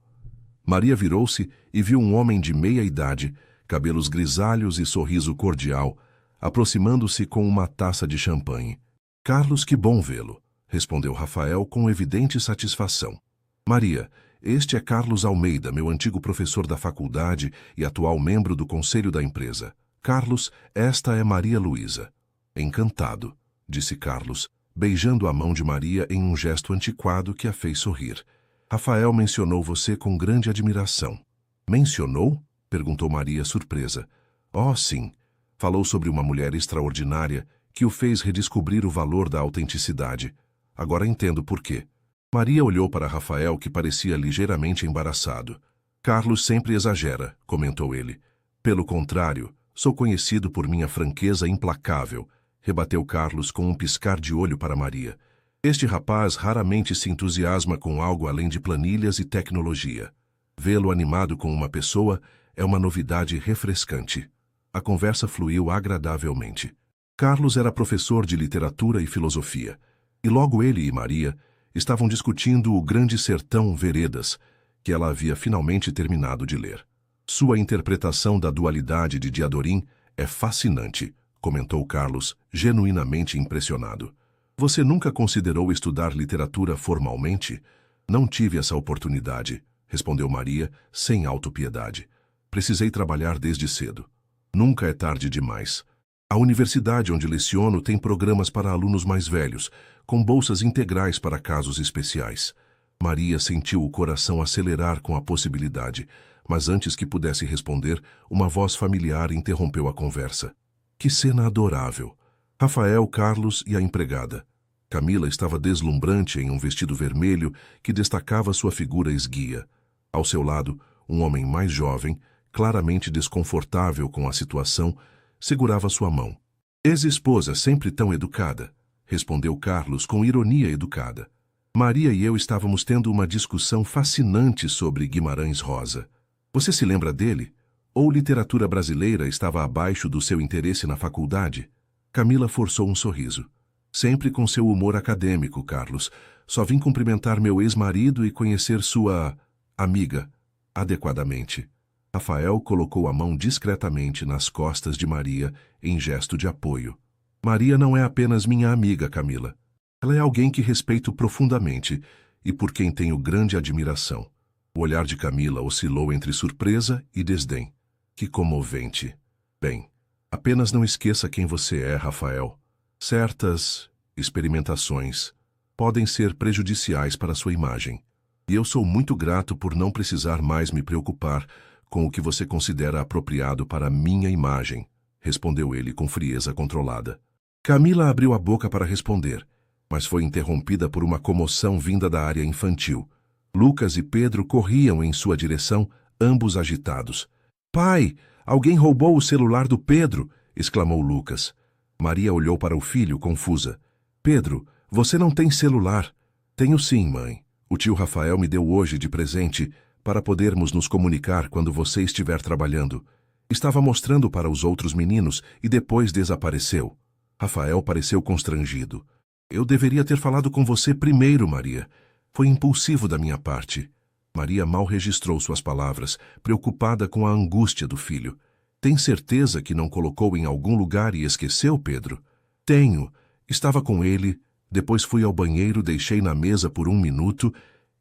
Maria virou-se e viu um homem de meia idade, cabelos grisalhos e sorriso cordial, aproximando-se com uma taça de champanhe. Carlos, que bom vê-lo, respondeu Rafael com evidente satisfação. Maria, este é Carlos Almeida, meu antigo professor da faculdade e atual membro do conselho da empresa. Carlos, esta é Maria Luísa. Encantado, disse Carlos, beijando a mão de Maria em um gesto antiquado que a fez sorrir. Rafael mencionou você com grande admiração. Mencionou? Perguntou Maria, surpresa. Oh, sim. Falou sobre uma mulher extraordinária que o fez redescobrir o valor da autenticidade. Agora entendo por quê. Maria olhou para Rafael, que parecia ligeiramente embaraçado. Carlos sempre exagera, comentou ele. Pelo contrário, sou conhecido por minha franqueza implacável, rebateu Carlos com um piscar de olho para Maria. Este rapaz raramente se entusiasma com algo além de planilhas e tecnologia. Vê-lo animado com uma pessoa é uma novidade refrescante. A conversa fluiu agradavelmente. Carlos era professor de literatura e filosofia, e logo ele e Maria estavam discutindo O Grande Sertão Veredas, que ela havia finalmente terminado de ler. Sua interpretação da dualidade de Diadorim é fascinante, comentou Carlos, genuinamente impressionado. Você nunca considerou estudar literatura formalmente? Não tive essa oportunidade, respondeu Maria, sem autopiedade. Precisei trabalhar desde cedo. Nunca é tarde demais. A universidade onde leciono tem programas para alunos mais velhos, com bolsas integrais para casos especiais. Maria sentiu o coração acelerar com a possibilidade, mas antes que pudesse responder, uma voz familiar interrompeu a conversa. Que cena adorável! Rafael, Carlos e a empregada. Camila estava deslumbrante em um vestido vermelho que destacava sua figura esguia. Ao seu lado, um homem mais jovem, claramente desconfortável com a situação, segurava sua mão. Ex-esposa sempre tão educada, respondeu Carlos com ironia educada. Maria e eu estávamos tendo uma discussão fascinante sobre Guimarães Rosa. Você se lembra dele? Ou literatura brasileira estava abaixo do seu interesse na faculdade? Camila forçou um sorriso. Sempre com seu humor acadêmico, Carlos. Só vim cumprimentar meu ex-marido e conhecer sua amiga adequadamente. Rafael colocou a mão discretamente nas costas de Maria em gesto de apoio. Maria não é apenas minha amiga, Camila. Ela é alguém que respeito profundamente e por quem tenho grande admiração. O olhar de Camila oscilou entre surpresa e desdém. Que comovente. Bem, apenas não esqueça quem você é, Rafael. Certas experimentações podem ser prejudiciais para sua imagem. E eu sou muito grato por não precisar mais me preocupar com o que você considera apropriado para minha imagem, respondeu ele com frieza controlada. Camila abriu a boca para responder, mas foi interrompida por uma comoção vinda da área infantil. Lucas e Pedro corriam em sua direção, ambos agitados. Pai, alguém roubou o celular do Pedro, exclamou Lucas. Maria olhou para o filho, confusa. Pedro, você não tem celular. Tenho sim, mãe. O tio Rafael me deu hoje de presente para podermos nos comunicar quando você estiver trabalhando. Estava mostrando para os outros meninos e depois desapareceu. Rafael pareceu constrangido. Eu deveria ter falado com você primeiro, Maria. Foi impulsivo da minha parte. Maria mal registrou suas palavras, preocupada com a angústia do filho. Tem certeza que não colocou em algum lugar e esqueceu, Pedro? Tenho. Estava com ele, depois fui ao banheiro, deixei na mesa por 1 minuto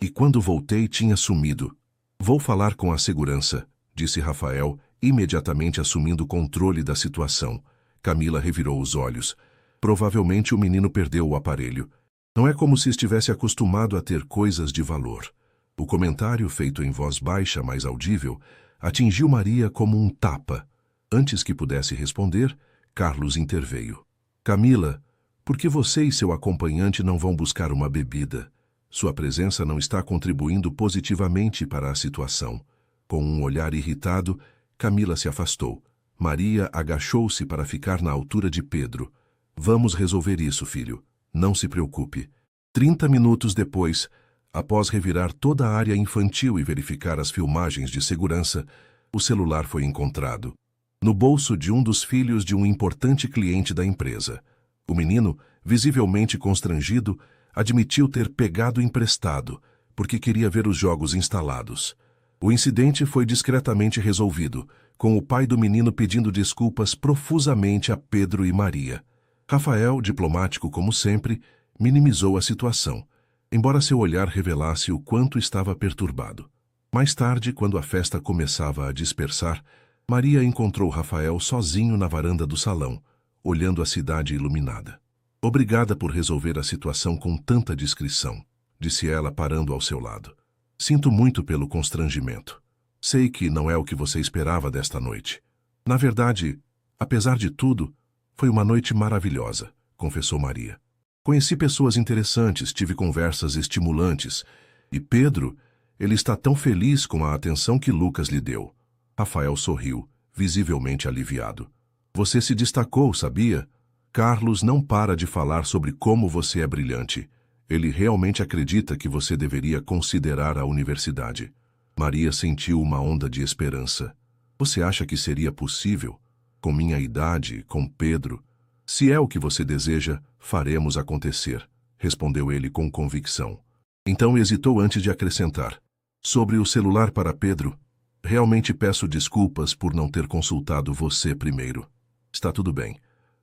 e quando voltei tinha sumido. Vou falar com a segurança, disse Rafael, imediatamente assumindo o controle da situação. Camila revirou os olhos. Provavelmente o menino perdeu o aparelho. Não é como se estivesse acostumado a ter coisas de valor. O comentário, feito em voz baixa, mas audível, atingiu Maria como um tapa. Antes que pudesse responder, Carlos interveio. Camila, por que você e seu acompanhante não vão buscar uma bebida? Sua presença não está contribuindo positivamente para a situação. Com um olhar irritado, Camila se afastou. Maria agachou-se para ficar na altura de Pedro. Vamos resolver isso, filho. Não se preocupe. 30 minutos depois, após revirar toda a área infantil e verificar as filmagens de segurança, o celular foi encontrado. No bolso de um dos filhos de um importante cliente da empresa. O menino, visivelmente constrangido, admitiu ter pegado emprestado, porque queria ver os jogos instalados. O incidente foi discretamente resolvido, com o pai do menino pedindo desculpas profusamente a Pedro e Maria. Rafael, diplomático como sempre, minimizou a situação, embora seu olhar revelasse o quanto estava perturbado. Mais tarde, quando a festa começava a dispersar, Maria encontrou Rafael sozinho na varanda do salão, olhando a cidade iluminada. Obrigada por resolver a situação com tanta discrição, disse ela parando ao seu lado. Sinto muito pelo constrangimento. Sei que não é o que você esperava desta noite. Na verdade, apesar de tudo, foi uma noite maravilhosa, confessou Maria. Conheci pessoas interessantes, tive conversas estimulantes. E Pedro, ele está tão feliz com a atenção que Lucas lhe deu. Rafael sorriu, visivelmente aliviado. Você se destacou, sabia? Carlos não para de falar sobre como você é brilhante. Ele realmente acredita que você deveria considerar a universidade. Maria sentiu uma onda de esperança. Você acha que seria possível? Com minha idade, com Pedro? Se é o que você deseja, faremos acontecer, respondeu ele com convicção. Então hesitou antes de acrescentar. Sobre o celular para Pedro, realmente peço desculpas por não ter consultado você primeiro. Está tudo bem.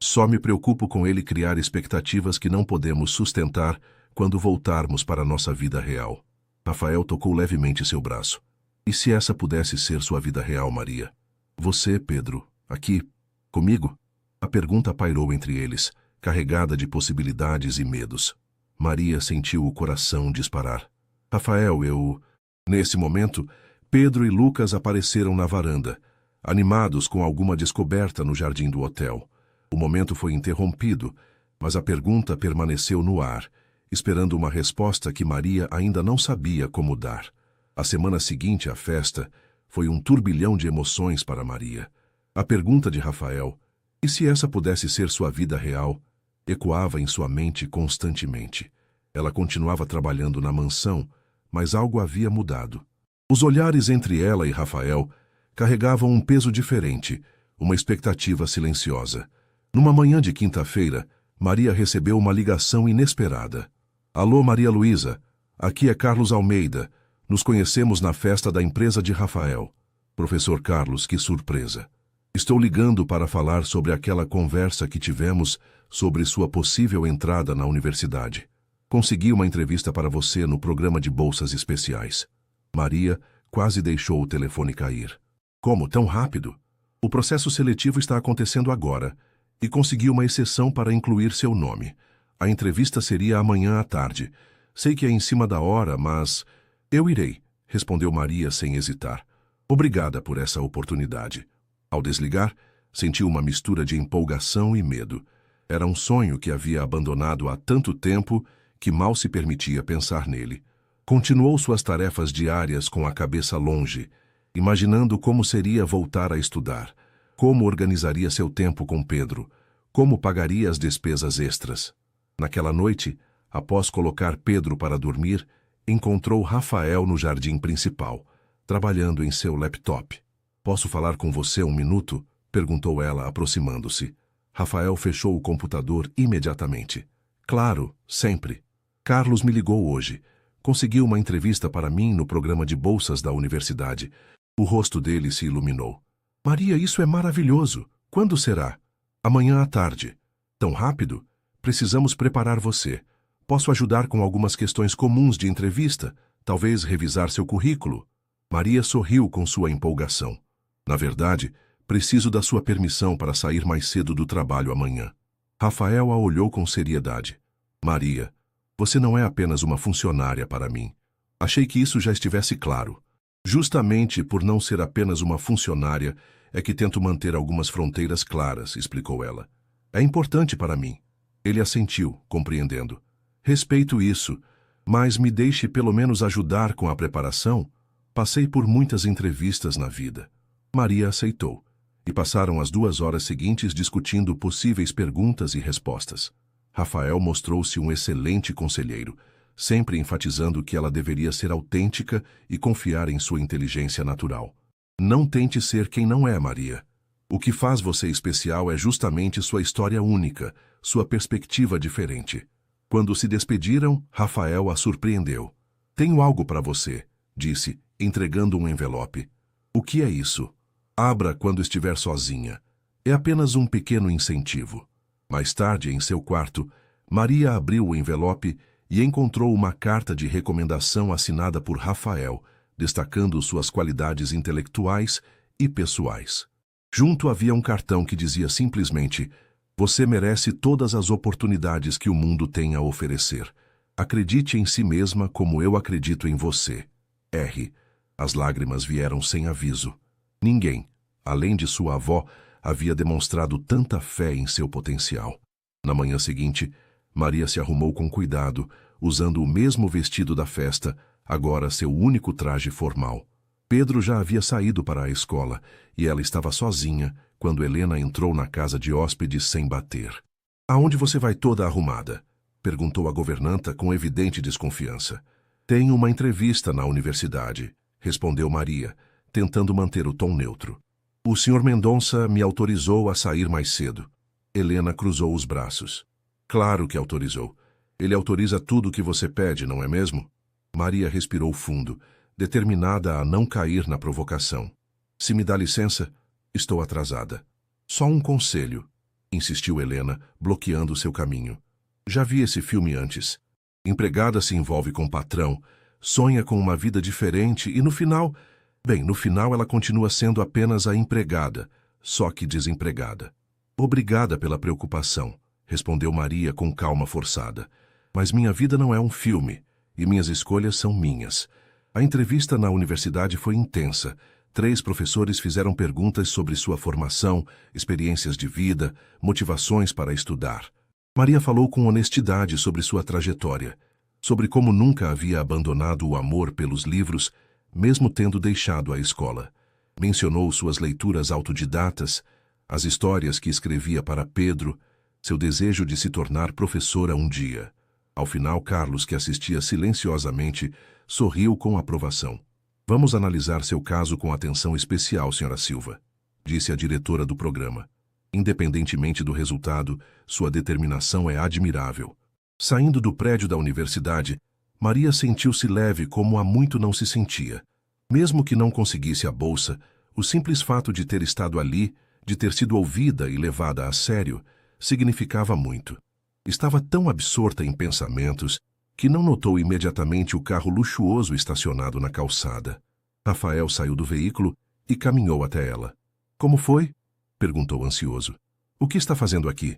Só me preocupo com ele criar expectativas que não podemos sustentar quando voltarmos para a nossa vida real. Rafael tocou levemente seu braço. E se essa pudesse ser sua vida real, Maria? Você, Pedro, aqui, comigo? A pergunta pairou entre eles, carregada de possibilidades e medos. Maria sentiu o coração disparar. Rafael, eu... Nesse momento, Pedro e Lucas apareceram na varanda, animados com alguma descoberta no jardim do hotel. O momento foi interrompido, mas a pergunta permaneceu no ar, esperando uma resposta que Maria ainda não sabia como dar. A semana seguinte à festa foi um turbilhão de emoções para Maria. A pergunta de Rafael, e se essa pudesse ser sua vida real, ecoava em sua mente constantemente. Ela continuava trabalhando na mansão, mas algo havia mudado. Os olhares entre ela e Rafael carregavam um peso diferente, uma expectativa silenciosa. Numa manhã de quinta-feira, Maria recebeu uma ligação inesperada. Alô, Maria Luísa, aqui é Carlos Almeida. Nos conhecemos na festa da empresa de Rafael. Professor Carlos, que surpresa. Estou ligando para falar sobre aquela conversa que tivemos sobre sua possível entrada na universidade. Consegui uma entrevista para você no programa de bolsas especiais. Maria quase deixou o telefone cair. Como, tão rápido? O processo seletivo está acontecendo agora e consegui uma exceção para incluir seu nome. A entrevista seria amanhã à tarde. Sei que é em cima da hora, mas... Eu irei, respondeu Maria sem hesitar. Obrigada por essa oportunidade. Ao desligar, sentiu uma mistura de empolgação e medo. Era um sonho que havia abandonado há tanto tempo que mal se permitia pensar nele. Continuou suas tarefas diárias com a cabeça longe, imaginando como seria voltar a estudar, como organizaria seu tempo com Pedro, como pagaria as despesas extras. Naquela noite, após colocar Pedro para dormir, encontrou Rafael no jardim principal, trabalhando em seu laptop. Posso falar com você um minuto? Perguntou ela, aproximando-se. Rafael fechou o computador imediatamente. Claro, sempre. Carlos me ligou hoje. Conseguiu uma entrevista para mim no programa de bolsas da universidade. O rosto dele se iluminou. Maria, isso é maravilhoso. Quando será? Amanhã à tarde. Tão rápido? Precisamos preparar você. Posso ajudar com algumas questões comuns de entrevista? Talvez revisar seu currículo? Maria sorriu com sua empolgação. Na verdade, preciso da sua permissão para sair mais cedo do trabalho amanhã. Rafael a olhou com seriedade. Maria, você não é apenas uma funcionária para mim. Achei que isso já estivesse claro. Justamente por não ser apenas uma funcionária é que tento manter algumas fronteiras claras, explicou ela. É importante para mim. Ele assentiu, compreendendo. Respeito isso, mas me deixe pelo menos ajudar com a preparação. Passei por muitas entrevistas na vida. Maria aceitou, e passaram as 2 horas seguintes discutindo possíveis perguntas e respostas. Rafael mostrou-se um excelente conselheiro, sempre enfatizando que ela deveria ser autêntica e confiar em sua inteligência natural. Não tente ser quem não é, Maria. O que faz você especial é justamente sua história única, sua perspectiva diferente. Quando se despediram, Rafael a surpreendeu. Tenho algo para você, disse, entregando um envelope. O que é isso? Abra quando estiver sozinha. É apenas um pequeno incentivo. Mais tarde, em seu quarto, Maria abriu o envelope e encontrou uma carta de recomendação assinada por Rafael, destacando suas qualidades intelectuais e pessoais. Junto havia um cartão que dizia simplesmente: você merece todas as oportunidades que o mundo tem a oferecer. Acredite em si mesma como eu acredito em você. R. As lágrimas vieram sem aviso. Ninguém, além de sua avó, havia demonstrado tanta fé em seu potencial. Na manhã seguinte, Maria se arrumou com cuidado, usando o mesmo vestido da festa, agora seu único traje formal. Pedro já havia saído para a escola e ela estava sozinha quando Helena entrou na casa de hóspedes sem bater. Aonde você vai toda arrumada? Perguntou a governanta com evidente desconfiança. Tenho uma entrevista na universidade, respondeu Maria, tentando manter o tom neutro. O Sr. Mendonça me autorizou a sair mais cedo. Helena cruzou os braços. Claro que autorizou. Ele autoriza tudo o que você pede, não é mesmo? Maria respirou fundo, determinada a não cair na provocação. Se me dá licença, estou atrasada. Só um conselho. insistiu Helena, bloqueando seu caminho. Já vi esse filme antes. Empregada se envolve com patrão, sonha com uma vida diferente e no final ela continua sendo apenas a empregada, só que desempregada. Obrigada pela preocupação, respondeu Maria com calma forçada. Mas minha vida não é um filme, e minhas escolhas são minhas. A entrevista na universidade foi intensa. 3 professores fizeram perguntas sobre sua formação, experiências de vida, motivações para estudar. Maria falou com honestidade sobre sua trajetória, sobre como nunca havia abandonado o amor pelos livros, mesmo tendo deixado a escola. Mencionou suas leituras autodidatas, as histórias que escrevia para Pedro, seu desejo de se tornar professora um dia. Ao final, Carlos, que assistia silenciosamente, sorriu com aprovação. Vamos analisar seu caso com atenção especial, Sra. Silva, disse a diretora do programa. Independentemente do resultado, sua determinação é admirável. Saindo do prédio da universidade, Maria sentiu-se leve como há muito não se sentia. Mesmo que não conseguisse a bolsa, o simples fato de ter estado ali, de ter sido ouvida e levada a sério, significava muito. Estava tão absorta em pensamentos que não notou imediatamente o carro luxuoso estacionado na calçada. Rafael saiu do veículo e caminhou até ela. Como foi? Perguntou ansioso. O que está fazendo aqui?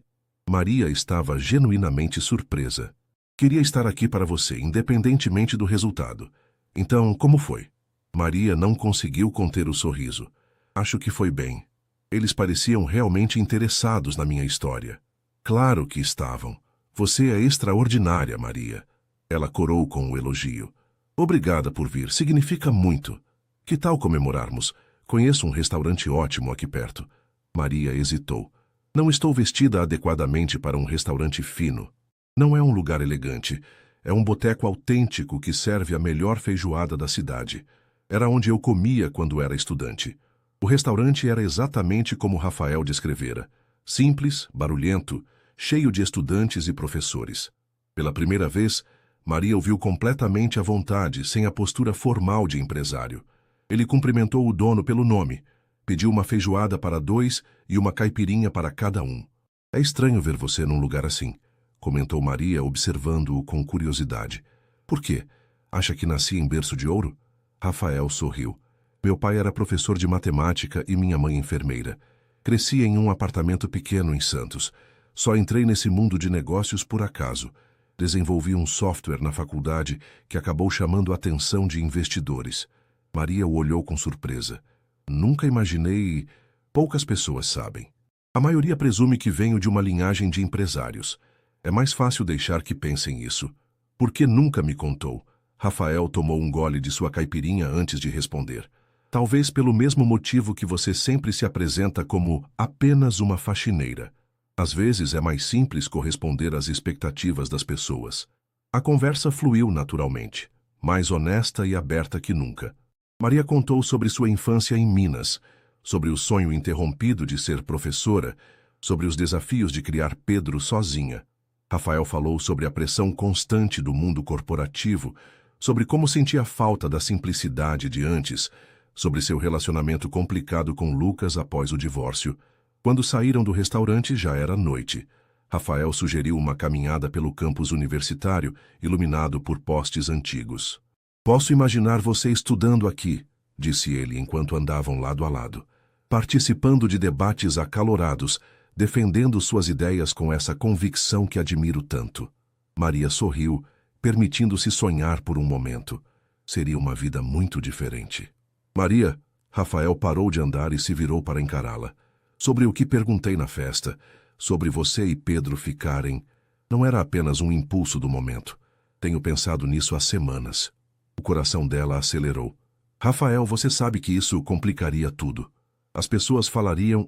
Maria estava genuinamente surpresa. Queria estar aqui para você, independentemente do resultado. Então, como foi? Maria não conseguiu conter o sorriso. Acho que foi bem. Eles pareciam realmente interessados na minha história. Claro que estavam. Você é extraordinária, Maria. Ela corou com o elogio. Obrigada por vir, significa muito. Que tal comemorarmos? Conheço um restaurante ótimo aqui perto. Maria hesitou. Não estou vestida adequadamente para um restaurante fino. Não é um lugar elegante. É um boteco autêntico que serve a melhor feijoada da cidade. Era onde eu comia quando era estudante. O restaurante era exatamente como Rafael descrevera. Simples, barulhento, cheio de estudantes e professores. Pela primeira vez, Maria o viu completamente à vontade, sem a postura formal de empresário. Ele cumprimentou o dono pelo nome, pediu uma feijoada para 2 e uma caipirinha para cada um. É estranho ver você num lugar assim, comentou Maria, observando-o com curiosidade. Por quê? Acha que nasci em berço de ouro? Rafael sorriu. Meu pai era professor de matemática e minha mãe enfermeira. Cresci em um apartamento pequeno em Santos. Só entrei nesse mundo de negócios por acaso. Desenvolvi um software na faculdade que acabou chamando a atenção de investidores. Maria o olhou com surpresa. Nunca imaginei... Poucas pessoas sabem. A maioria presume que venho de uma linhagem de empresários. É mais fácil deixar que pensem isso. Por que nunca me contou? Rafael tomou um gole de sua caipirinha antes de responder. Talvez pelo mesmo motivo que você sempre se apresenta como apenas uma faxineira. Às vezes é mais simples corresponder às expectativas das pessoas. A conversa fluiu naturalmente, mais honesta e aberta que nunca. Maria contou sobre sua infância em Minas, sobre o sonho interrompido de ser professora, sobre os desafios de criar Pedro sozinha. Rafael falou sobre a pressão constante do mundo corporativo, sobre como sentia falta da simplicidade de antes, sobre seu relacionamento complicado com Lucas após o divórcio. Quando saíram do restaurante, já era noite. Rafael sugeriu uma caminhada pelo campus universitário, iluminado por postes antigos. Posso imaginar você estudando aqui, disse ele enquanto andavam lado a lado, participando de debates acalorados, defendendo suas ideias com essa convicção que admiro tanto. Maria sorriu, permitindo-se sonhar por um momento. Seria uma vida muito diferente. Maria, Rafael parou de andar e se virou para encará-la. Sobre o que perguntei na festa, sobre você e Pedro ficarem, não era apenas um impulso do momento. Tenho pensado nisso há semanas. O coração dela acelerou. Rafael, você sabe que isso complicaria tudo. As pessoas falariam...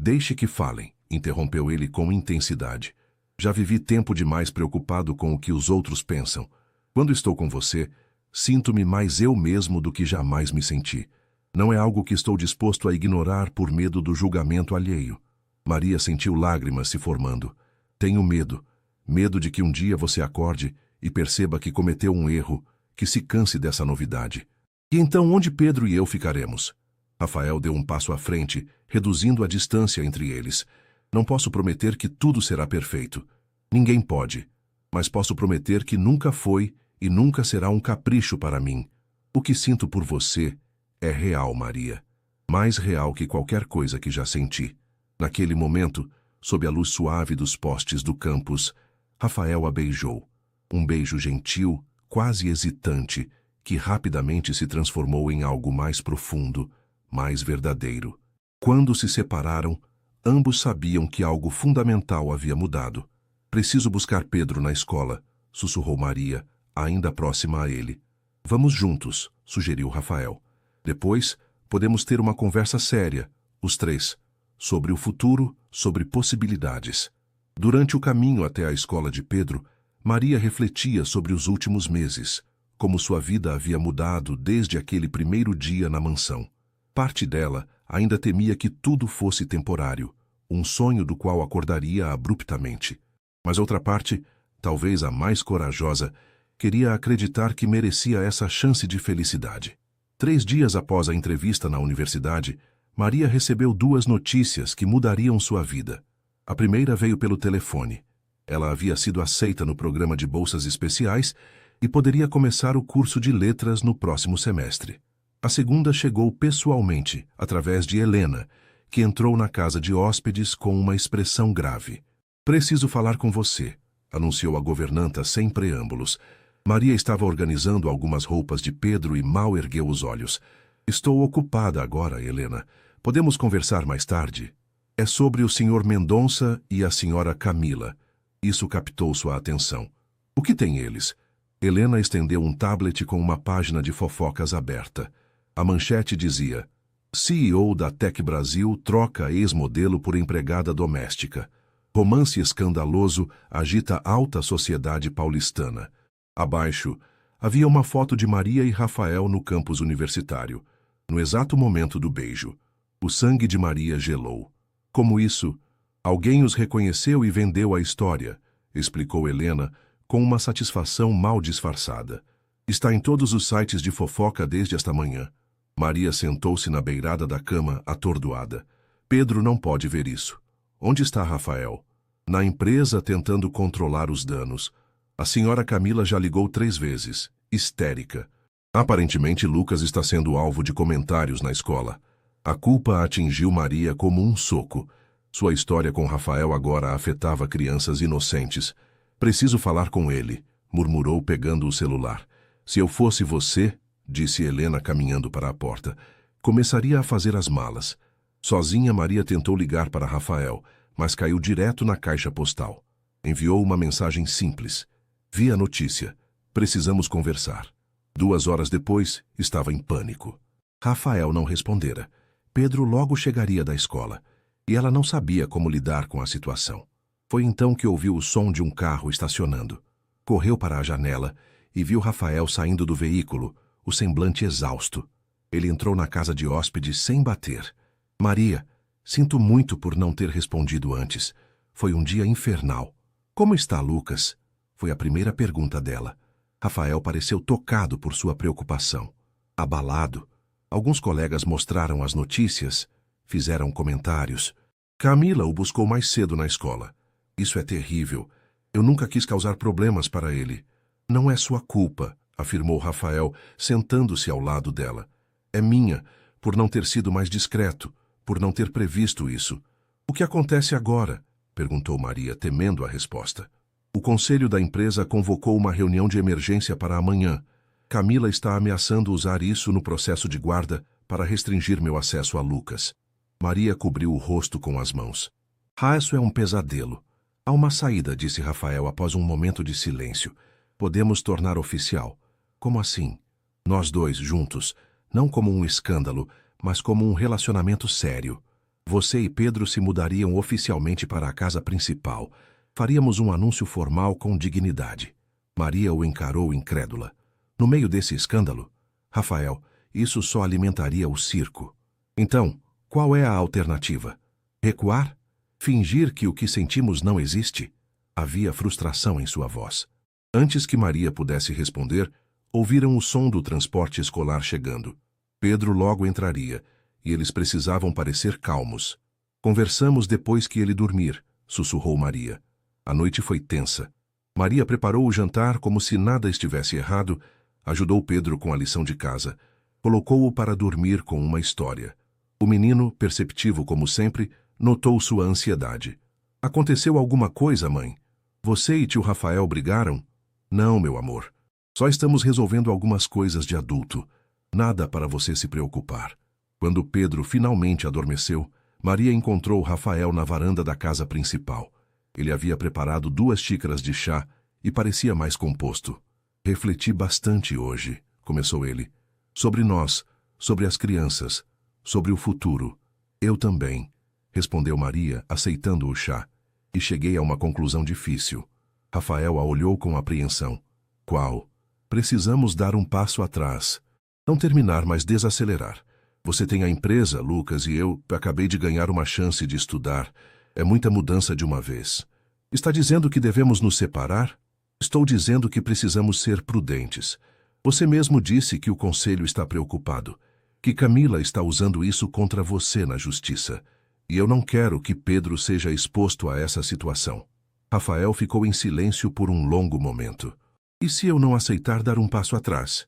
Deixe que falem, interrompeu ele com intensidade. Já vivi tempo demais preocupado com o que os outros pensam. Quando estou com você, sinto-me mais eu mesmo do que jamais me senti. Não é algo que estou disposto a ignorar por medo do julgamento alheio. Maria sentiu lágrimas se formando. Tenho medo. Medo de que um dia você acorde e perceba que cometeu um erro, que se canse dessa novidade. E então onde Pedro e eu ficaremos? Rafael deu um passo à frente, reduzindo a distância entre eles. Não posso prometer que tudo será perfeito. Ninguém pode. Mas posso prometer que nunca foi e nunca será um capricho para mim. O que sinto por você é real, Maria. Mais real que qualquer coisa que já senti. Naquele momento, sob a luz suave dos postes do campus, Rafael a beijou. Um beijo gentil, quase hesitante, que rapidamente se transformou em algo mais profundo, mais verdadeiro. Quando se separaram, ambos sabiam que algo fundamental havia mudado. Preciso buscar Pedro na escola, sussurrou Maria, ainda próxima a ele. Vamos juntos, sugeriu Rafael. Depois, podemos ter uma conversa séria, os três, sobre o futuro, sobre possibilidades. Durante o caminho até a escola de Pedro, Maria refletia sobre os últimos meses, como sua vida havia mudado desde aquele primeiro dia na mansão. Parte dela ainda temia que tudo fosse temporário, um sonho do qual acordaria abruptamente. Mas outra parte, talvez a mais corajosa, queria acreditar que merecia essa chance de felicidade. 3 dias após a entrevista na universidade, Maria recebeu 2 notícias que mudariam sua vida. A primeira veio pelo telefone. Ela havia sido aceita no programa de bolsas especiais e poderia começar o curso de letras no próximo semestre. A segunda chegou pessoalmente, através de Helena, que entrou na casa de hóspedes com uma expressão grave. Preciso falar com você, anunciou a governanta sem preâmbulos. Maria estava organizando algumas roupas de Pedro e mal ergueu os olhos. Estou ocupada agora, Helena. Podemos conversar mais tarde? É sobre o Sr. Mendonça e a Sra. Camila. Isso captou sua atenção. O que têm eles? Helena estendeu um tablet com uma página de fofocas aberta. A manchete dizia: CEO da Tec Brasil troca ex-modelo por empregada doméstica. Romance escandaloso agita alta sociedade paulistana. Abaixo, havia uma foto de Maria e Rafael no campus universitário, no exato momento do beijo. O sangue de Maria gelou. Como isso? Alguém os reconheceu e vendeu a história, explicou Helena, com uma satisfação mal disfarçada. Está em todos os sites de fofoca desde esta manhã. Maria sentou-se na beirada da cama, atordoada. Pedro não pode ver isso. Onde está Rafael? Na empresa, tentando controlar os danos. A senhora Camila já ligou 3 vezes, histérica. Aparentemente, Lucas está sendo alvo de comentários na escola. A culpa atingiu Maria como um soco. Sua história com Rafael agora afetava crianças inocentes. Preciso falar com ele, murmurou pegando o celular. Se eu fosse você, disse Helena caminhando para a porta, começaria a fazer as malas. Sozinha, Maria tentou ligar para Rafael, mas caiu direto na caixa postal. Enviou uma mensagem simples. Vi a notícia. Precisamos conversar. 2 horas depois, estava em pânico. Rafael não respondera. Pedro logo chegaria da escola, e ela não sabia como lidar com a situação. Foi então que ouviu o som de um carro estacionando. Correu para a janela e viu Rafael saindo do veículo, o semblante exausto. Ele entrou na casa de hóspedes sem bater. Maria, sinto muito por não ter respondido antes. Foi um dia infernal. Como está Lucas? Foi a primeira pergunta dela. Rafael pareceu tocado por sua preocupação. Abalado. Alguns colegas mostraram as notícias, fizeram comentários. Camila o buscou mais cedo na escola. Isso é terrível. Eu nunca quis causar problemas para ele. Não é sua culpa, afirmou Rafael, sentando-se ao lado dela. É minha, por não ter sido mais discreto, por não ter previsto isso. O que acontece agora? Perguntou Maria, temendo a resposta. O conselho da empresa convocou uma reunião de emergência para amanhã. Camila está ameaçando usar isso no processo de guarda para restringir meu acesso a Lucas. Maria cobriu o rosto com as mãos. Isso é um pesadelo. Há uma saída, disse Rafael após um momento de silêncio. Podemos tornar oficial. Como assim? Nós 2 juntos, não como um escândalo, mas como um relacionamento sério. Você e Pedro se mudariam oficialmente para a casa principal. Faríamos um anúncio formal com dignidade. Maria o encarou incrédula. No meio desse escândalo? Rafael, isso só alimentaria o circo. Então, qual é a alternativa? Recuar? Fingir que o que sentimos não existe? Havia frustração em sua voz. Antes que Maria pudesse responder, ouviram o som do transporte escolar chegando. Pedro logo entraria, e eles precisavam parecer calmos. Conversamos depois que ele dormir, sussurrou Maria. A noite foi tensa. Maria preparou o jantar como se nada estivesse errado, ajudou Pedro com a lição de casa, colocou-o para dormir com uma história. O menino, perceptivo como sempre, notou sua ansiedade. Aconteceu alguma coisa, mãe? Você e tio Rafael brigaram? Não, meu amor. Só estamos resolvendo algumas coisas de adulto. Nada para você se preocupar. Quando Pedro finalmente adormeceu, Maria encontrou Rafael na varanda da casa principal. Ele havia preparado 2 xícaras de chá e parecia mais composto. Refleti bastante hoje, começou ele. Sobre nós, sobre as crianças, sobre o futuro. Eu também, respondeu Maria, aceitando o chá. E cheguei a uma conclusão difícil. Rafael a olhou com apreensão. Qual? Precisamos dar um passo atrás. Não terminar, mas desacelerar. Você tem a empresa, Lucas, e eu acabei de ganhar uma chance de estudar. É muita mudança de uma vez. Está dizendo que devemos nos separar? Estou dizendo que precisamos ser prudentes. Você mesmo disse que o conselho está preocupado, que Camila está usando isso contra você na justiça. E eu não quero que Pedro seja exposto a essa situação. Rafael ficou em silêncio por um longo momento. E se eu não aceitar dar um passo atrás?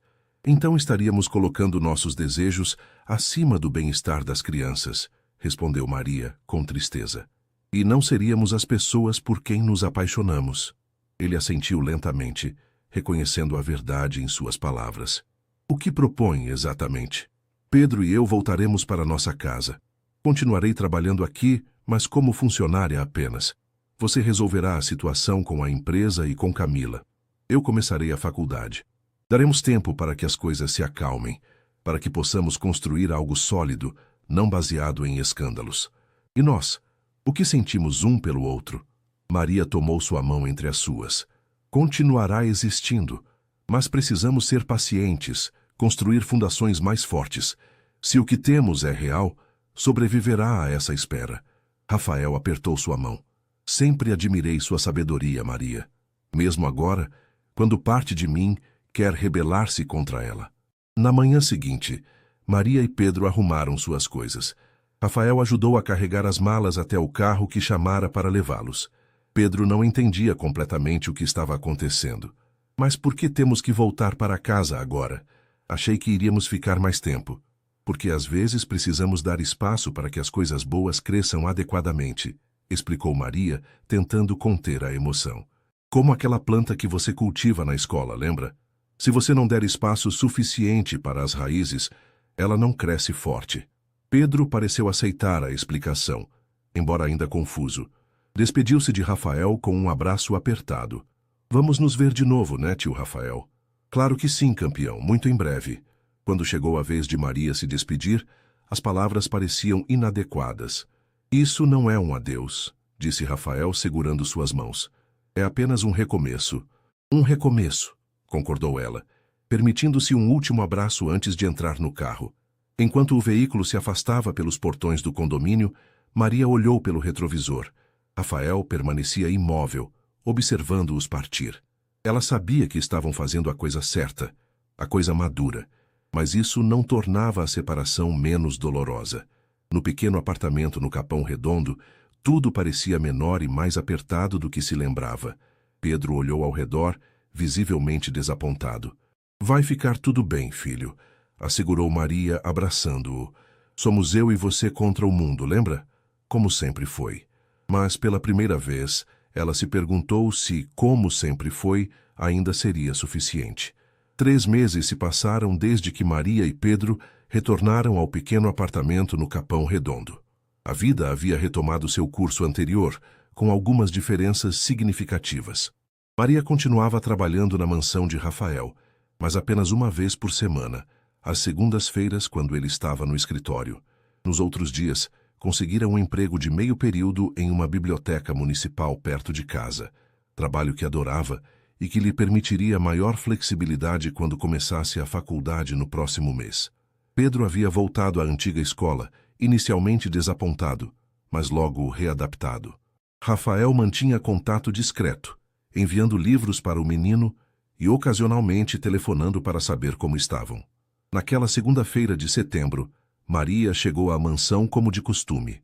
Então estaríamos colocando nossos desejos acima do bem-estar das crianças, respondeu Maria, com tristeza. E não seríamos as pessoas por quem nos apaixonamos. Ele assentiu lentamente, reconhecendo a verdade em suas palavras. O que propõe exatamente? Pedro e eu voltaremos para nossa casa. Continuarei trabalhando aqui, mas como funcionária apenas. Você resolverá a situação com a empresa e com Camila. Eu começarei a faculdade. Daremos tempo para que as coisas se acalmem, para que possamos construir algo sólido, não baseado em escândalos. E nós? O que sentimos um pelo outro? Maria tomou sua mão entre as suas. Continuará existindo, mas precisamos ser pacientes, construir fundações mais fortes. Se o que temos é real, sobreviverá a essa espera. Rafael apertou sua mão. Sempre admirei sua sabedoria, Maria. Mesmo agora, quando parte de mim quer rebelar-se contra ela. Na manhã seguinte, Maria e Pedro arrumaram suas coisas. Rafael ajudou a carregar as malas até o carro que chamara para levá-los. Pedro não entendia completamente o que estava acontecendo. Mas por que temos que voltar para casa agora? Achei que iríamos ficar mais tempo. Porque às vezes precisamos dar espaço para que as coisas boas cresçam adequadamente, explicou Maria, tentando conter a emoção. Como aquela planta que você cultiva na escola, lembra? Se você não der espaço suficiente para as raízes, ela não cresce forte. Pedro pareceu aceitar a explicação, embora ainda confuso. Despediu-se de Rafael com um abraço apertado. Vamos nos ver de novo, né, tio Rafael? Claro que sim, campeão, muito em breve. Quando chegou a vez de Maria se despedir, as palavras pareciam inadequadas. Isso não é um adeus, disse Rafael segurando suas mãos. É apenas um recomeço. Um recomeço, concordou ela, permitindo-se um último abraço antes de entrar no carro. Enquanto o veículo se afastava pelos portões do condomínio, Maria olhou pelo retrovisor. Rafael permanecia imóvel, observando-os partir. Ela sabia que estavam fazendo a coisa certa, a coisa madura, mas isso não tornava a separação menos dolorosa. No pequeno apartamento no Capão Redondo, tudo parecia menor e mais apertado do que se lembrava. Pedro olhou ao redor, visivelmente desapontado. Vai ficar tudo bem, filho, assegurou Maria, abraçando-o. Somos eu e você contra o mundo, lembra? Como sempre foi. Mas, pela primeira vez, ela se perguntou se, como sempre foi, ainda seria suficiente. 3 meses se passaram desde que Maria e Pedro retornaram ao pequeno apartamento no Capão Redondo. A vida havia retomado seu curso anterior, com algumas diferenças significativas. Maria continuava trabalhando na mansão de Rafael, mas apenas uma vez por semana, às segundas-feiras, quando ele estava no escritório. Nos outros dias, conseguira um emprego de meio período em uma biblioteca municipal perto de casa, trabalho que adorava e que lhe permitiria maior flexibilidade quando começasse a faculdade no próximo mês. Pedro havia voltado à antiga escola, inicialmente desapontado, mas logo readaptado. Rafael mantinha contato discreto, enviando livros para o menino e ocasionalmente telefonando para saber como estavam. Naquela segunda-feira de setembro, Maria chegou à mansão como de costume.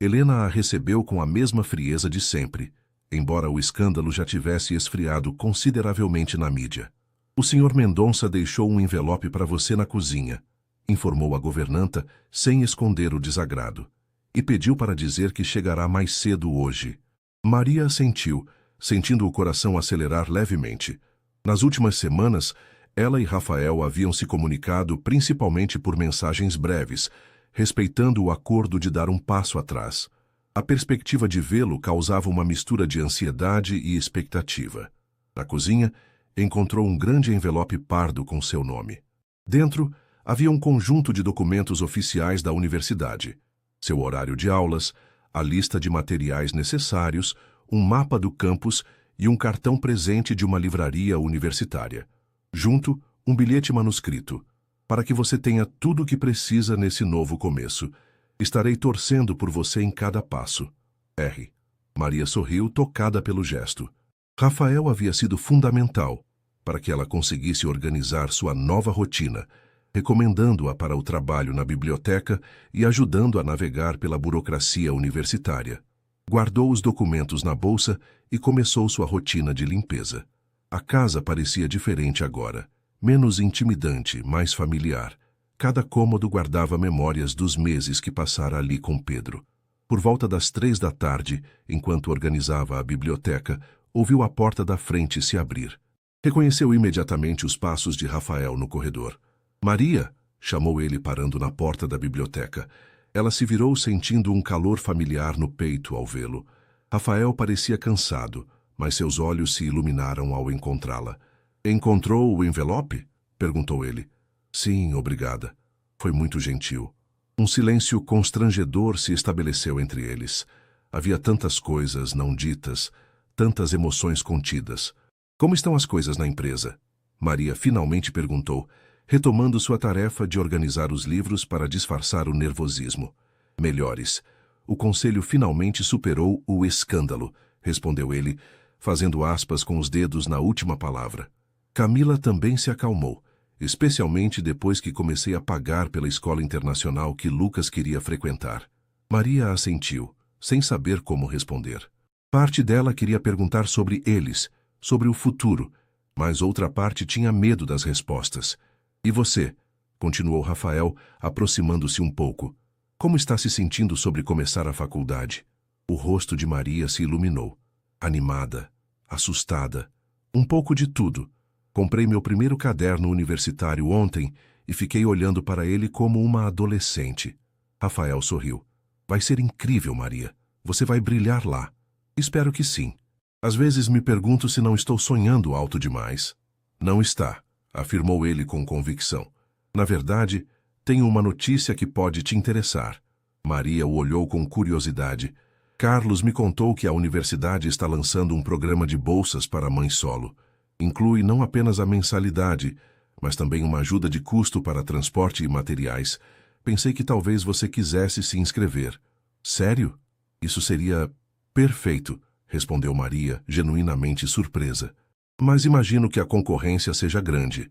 Helena a recebeu com a mesma frieza de sempre, embora o escândalo já tivesse esfriado consideravelmente na mídia. O Sr. Mendonça deixou um envelope para você na cozinha, informou a governanta sem esconder o desagrado, e pediu para dizer que chegará mais cedo hoje. Maria assentiu, sentindo o coração acelerar levemente. Nas últimas semanas, ela e Rafael haviam se comunicado principalmente por mensagens breves, respeitando o acordo de dar um passo atrás. A perspectiva de vê-lo causava uma mistura de ansiedade e expectativa. Na cozinha, encontrou um grande envelope pardo com seu nome. Dentro, havia um conjunto de documentos oficiais da universidade, seu horário de aulas, a lista de materiais necessários, um mapa do campus e um cartão presente de uma livraria universitária. Junto, um bilhete manuscrito. Para que você tenha tudo o que precisa nesse novo começo. Estarei torcendo por você em cada passo. R. Maria sorriu, tocada pelo gesto. Rafael havia sido fundamental para que ela conseguisse organizar sua nova rotina, recomendando-a para o trabalho na biblioteca e ajudando a navegar pela burocracia universitária. Guardou os documentos na bolsa e começou sua rotina de limpeza. A casa parecia diferente agora, menos intimidante, mais familiar. Cada cômodo guardava memórias dos meses que passara ali com Pedro. Por volta das 3 da tarde, enquanto organizava a biblioteca, ouviu a porta da frente se abrir. Reconheceu imediatamente os passos de Rafael no corredor. Maria, chamou ele parando na porta da biblioteca. Ela se virou sentindo um calor familiar no peito ao vê-lo. Rafael parecia cansado, mas seus olhos se iluminaram ao encontrá-la. Encontrou o envelope? Perguntou ele. Sim, obrigada. Foi muito gentil. Um silêncio constrangedor se estabeleceu entre eles. Havia tantas coisas não ditas, tantas emoções contidas. Como estão as coisas na empresa? Maria finalmente perguntou, retomando sua tarefa de organizar os livros para disfarçar o nervosismo. Melhores. O conselho finalmente superou o escândalo, respondeu ele, fazendo aspas com os dedos na última palavra. Camila também se acalmou, especialmente depois que comecei a pagar pela escola internacional que Lucas queria frequentar. Maria assentiu, sem saber como responder. Parte dela queria perguntar sobre eles, sobre o futuro, mas outra parte tinha medo das respostas. E você? Continuou Rafael, aproximando-se um pouco. Como está se sentindo sobre começar a faculdade? O rosto de Maria se iluminou. Animada, assustada, um pouco de tudo. Comprei meu primeiro caderno universitário ontem e fiquei olhando para ele como uma adolescente. Rafael sorriu. Vai ser incrível, Maria. Você vai brilhar lá. Espero que sim. Às vezes me pergunto se não estou sonhando alto demais. Não está, afirmou ele com convicção. Na verdade, tenho uma notícia que pode te interessar. Maria o olhou com curiosidade. Carlos me contou que a universidade está lançando um programa de bolsas para mãe solo. Inclui não apenas a mensalidade, mas também uma ajuda de custo para transporte e materiais. Pensei que talvez você quisesse se inscrever. Sério? Isso seria perfeito, respondeu Maria, genuinamente surpresa. Mas imagino que a concorrência seja grande.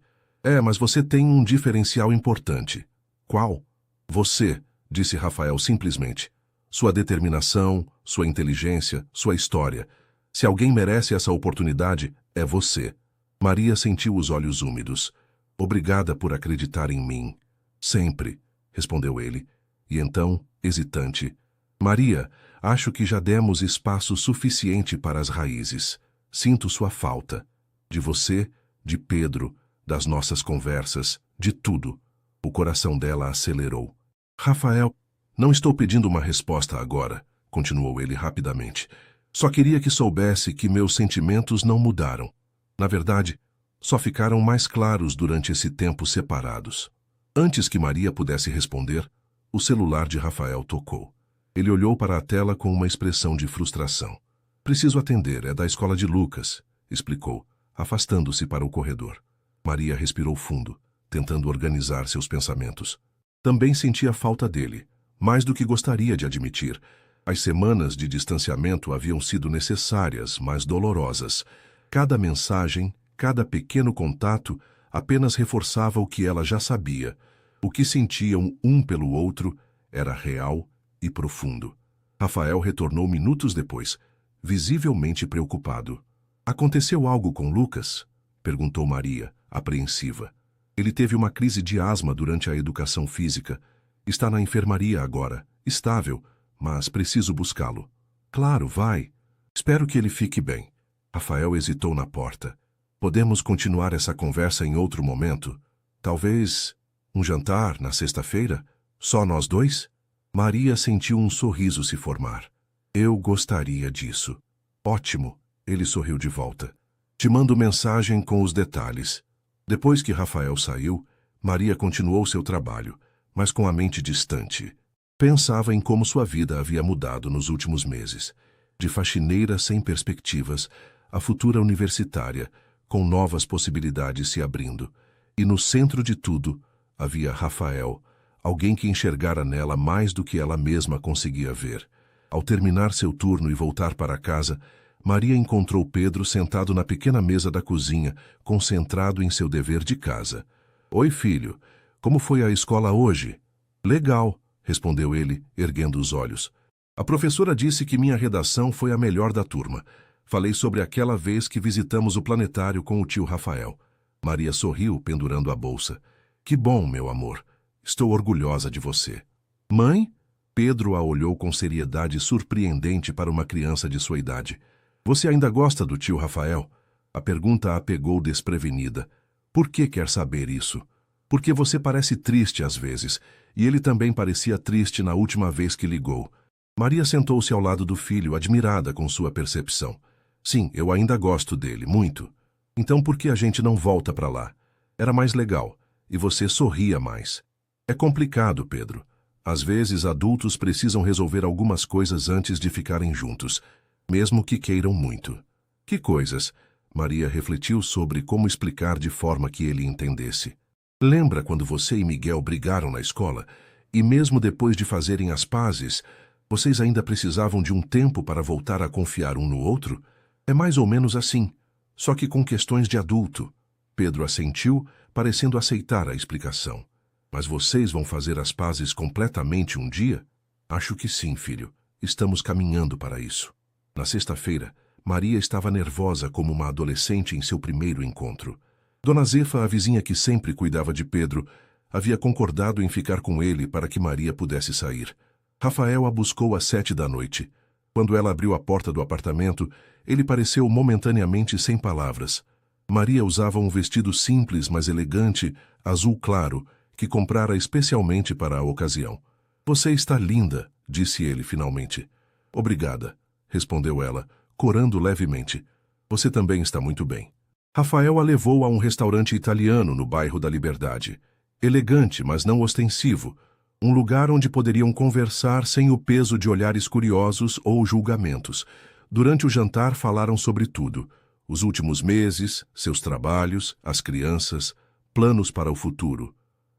Mas você tem um diferencial importante. Qual? Você, disse Rafael simplesmente. Sua determinação, sua inteligência, sua história. Se alguém merece essa oportunidade, é você. Maria sentiu os olhos úmidos. Obrigada por acreditar em mim. Sempre, respondeu ele. E então, hesitante. Maria, acho que já demos espaço suficiente para as raízes. Sinto sua falta. De você, de Pedro, das nossas conversas, de tudo. O coração dela acelerou. Rafael, não estou pedindo uma resposta agora, continuou ele rapidamente. Só queria que soubesse que meus sentimentos não mudaram. Na verdade, só ficaram mais claros durante esse tempo separados. Antes que Maria pudesse responder, o celular de Rafael tocou. Ele olhou para a tela com uma expressão de frustração. Preciso atender, é da escola de Lucas, explicou, afastando-se para o corredor. Maria respirou fundo, tentando organizar seus pensamentos. Também sentia falta dele, mais do que gostaria de admitir. As semanas de distanciamento haviam sido necessárias, mas dolorosas. Cada mensagem, cada pequeno contato apenas reforçava o que ela já sabia. O que sentiam um pelo outro era real e profundo. Rafael retornou minutos depois, visivelmente preocupado. Aconteceu algo com Lucas? Perguntou Maria, apreensiva. Ele teve uma crise de asma durante a educação física. Está na enfermaria agora, estável, mas preciso buscá-lo. Claro, vai. Espero que ele fique bem. Rafael hesitou na porta. Podemos continuar essa conversa em outro momento? Talvez um jantar na sexta-feira? Só nós dois? Maria sentiu um sorriso se formar. Eu gostaria disso. Ótimo, ele sorriu de volta. Te mando mensagem com os detalhes. Depois que Rafael saiu, Maria continuou seu trabalho, mas com a mente distante. Pensava em como sua vida havia mudado nos últimos meses. De faxineira sem perspectivas, a futura universitária, com novas possibilidades se abrindo. E no centro de tudo, havia Rafael, alguém que enxergara nela mais do que ela mesma conseguia ver. Ao terminar seu turno e voltar para casa, Maria encontrou Pedro sentado na pequena mesa da cozinha, concentrado em seu dever de casa. Oi, filho. Como foi a escola hoje? Legal, respondeu ele, erguendo os olhos. A professora disse que minha redação foi a melhor da turma. Falei sobre aquela vez que visitamos o planetário com o tio Rafael. Maria sorriu, pendurando a bolsa. Que bom, meu amor. Estou orgulhosa de você. Mãe? Pedro a olhou com seriedade surpreendente para uma criança de sua idade. Você ainda gosta do tio Rafael? A pergunta a pegou desprevenida. Por que quer saber isso? Porque você parece triste às vezes, e ele também parecia triste na última vez que ligou. Maria sentou-se ao lado do filho, admirada com sua percepção. Sim, eu ainda gosto dele, muito. Então por que a gente não volta para lá? Era mais legal, e você sorria mais. É complicado, Pedro. Às vezes, adultos precisam resolver algumas coisas antes de ficarem juntos, mesmo que queiram muito. Que coisas? Maria refletiu sobre como explicar de forma que ele entendesse. Lembra quando você e Miguel brigaram na escola, e mesmo depois de fazerem as pazes, vocês ainda precisavam de um tempo para voltar a confiar um no outro? É mais ou menos assim, só que com questões de adulto. Pedro assentiu, parecendo aceitar a explicação. Mas vocês vão fazer as pazes completamente um dia? Acho que sim, filho. Estamos caminhando para isso. Na sexta-feira, Maria estava nervosa como uma adolescente em seu primeiro encontro. Dona Zefa, a vizinha que sempre cuidava de Pedro, havia concordado em ficar com ele para que Maria pudesse sair. Rafael a buscou às 7 da noite. Quando ela abriu a porta do apartamento, ele pareceu momentaneamente sem palavras. Maria usava um vestido simples, mas elegante, azul claro, que comprara especialmente para a ocasião. Você está linda, disse ele finalmente. Obrigada, respondeu ela, corando levemente. Você também está muito bem. Rafael a levou a um restaurante italiano no bairro da Liberdade. Elegante, mas não ostensivo. Um lugar onde poderiam conversar sem o peso de olhares curiosos ou julgamentos. Durante o jantar falaram sobre tudo. Os últimos meses, seus trabalhos, as crianças, planos para o futuro.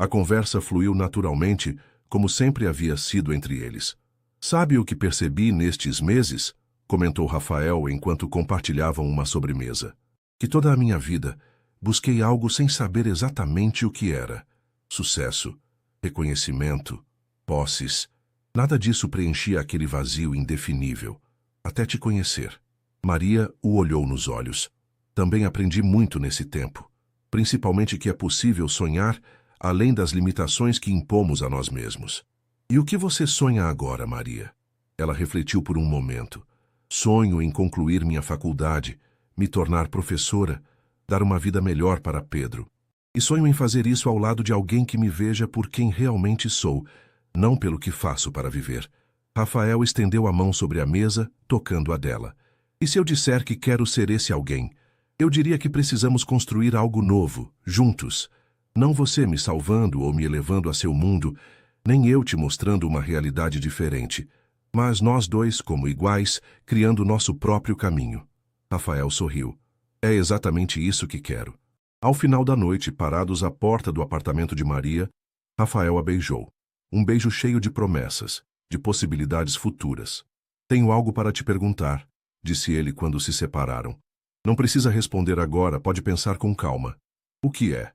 A conversa fluiu naturalmente, como sempre havia sido entre eles. Sabe o que percebi nestes meses? Comentou Rafael enquanto compartilhavam uma sobremesa. Que toda a minha vida busquei algo sem saber exatamente o que era. Sucesso, reconhecimento, posses. Nada disso preenchia aquele vazio indefinível. Até te conhecer. Maria o olhou nos olhos. Também aprendi muito nesse tempo. Principalmente que é possível sonhar além das limitações que impomos a nós mesmos. E o que você sonha agora, Maria? Ela refletiu por um momento. Sonho em concluir minha faculdade, me tornar professora, dar uma vida melhor para Pedro. E sonho em fazer isso ao lado de alguém que me veja por quem realmente sou, não pelo que faço para viver. Rafael estendeu a mão sobre a mesa, tocando a dela. E se eu disser que quero ser esse alguém? Eu diria que precisamos construir algo novo, juntos. Não você me salvando ou me elevando a seu mundo, nem eu te mostrando uma realidade diferente, mas nós dois, como iguais, criando nosso próprio caminho. Rafael sorriu. É exatamente isso que quero. Ao final da noite, parados à porta do apartamento de Maria, Rafael a beijou. Um beijo cheio de promessas, de possibilidades futuras. Tenho algo para te perguntar, disse ele quando se separaram. Não precisa responder agora, pode pensar com calma. O que é?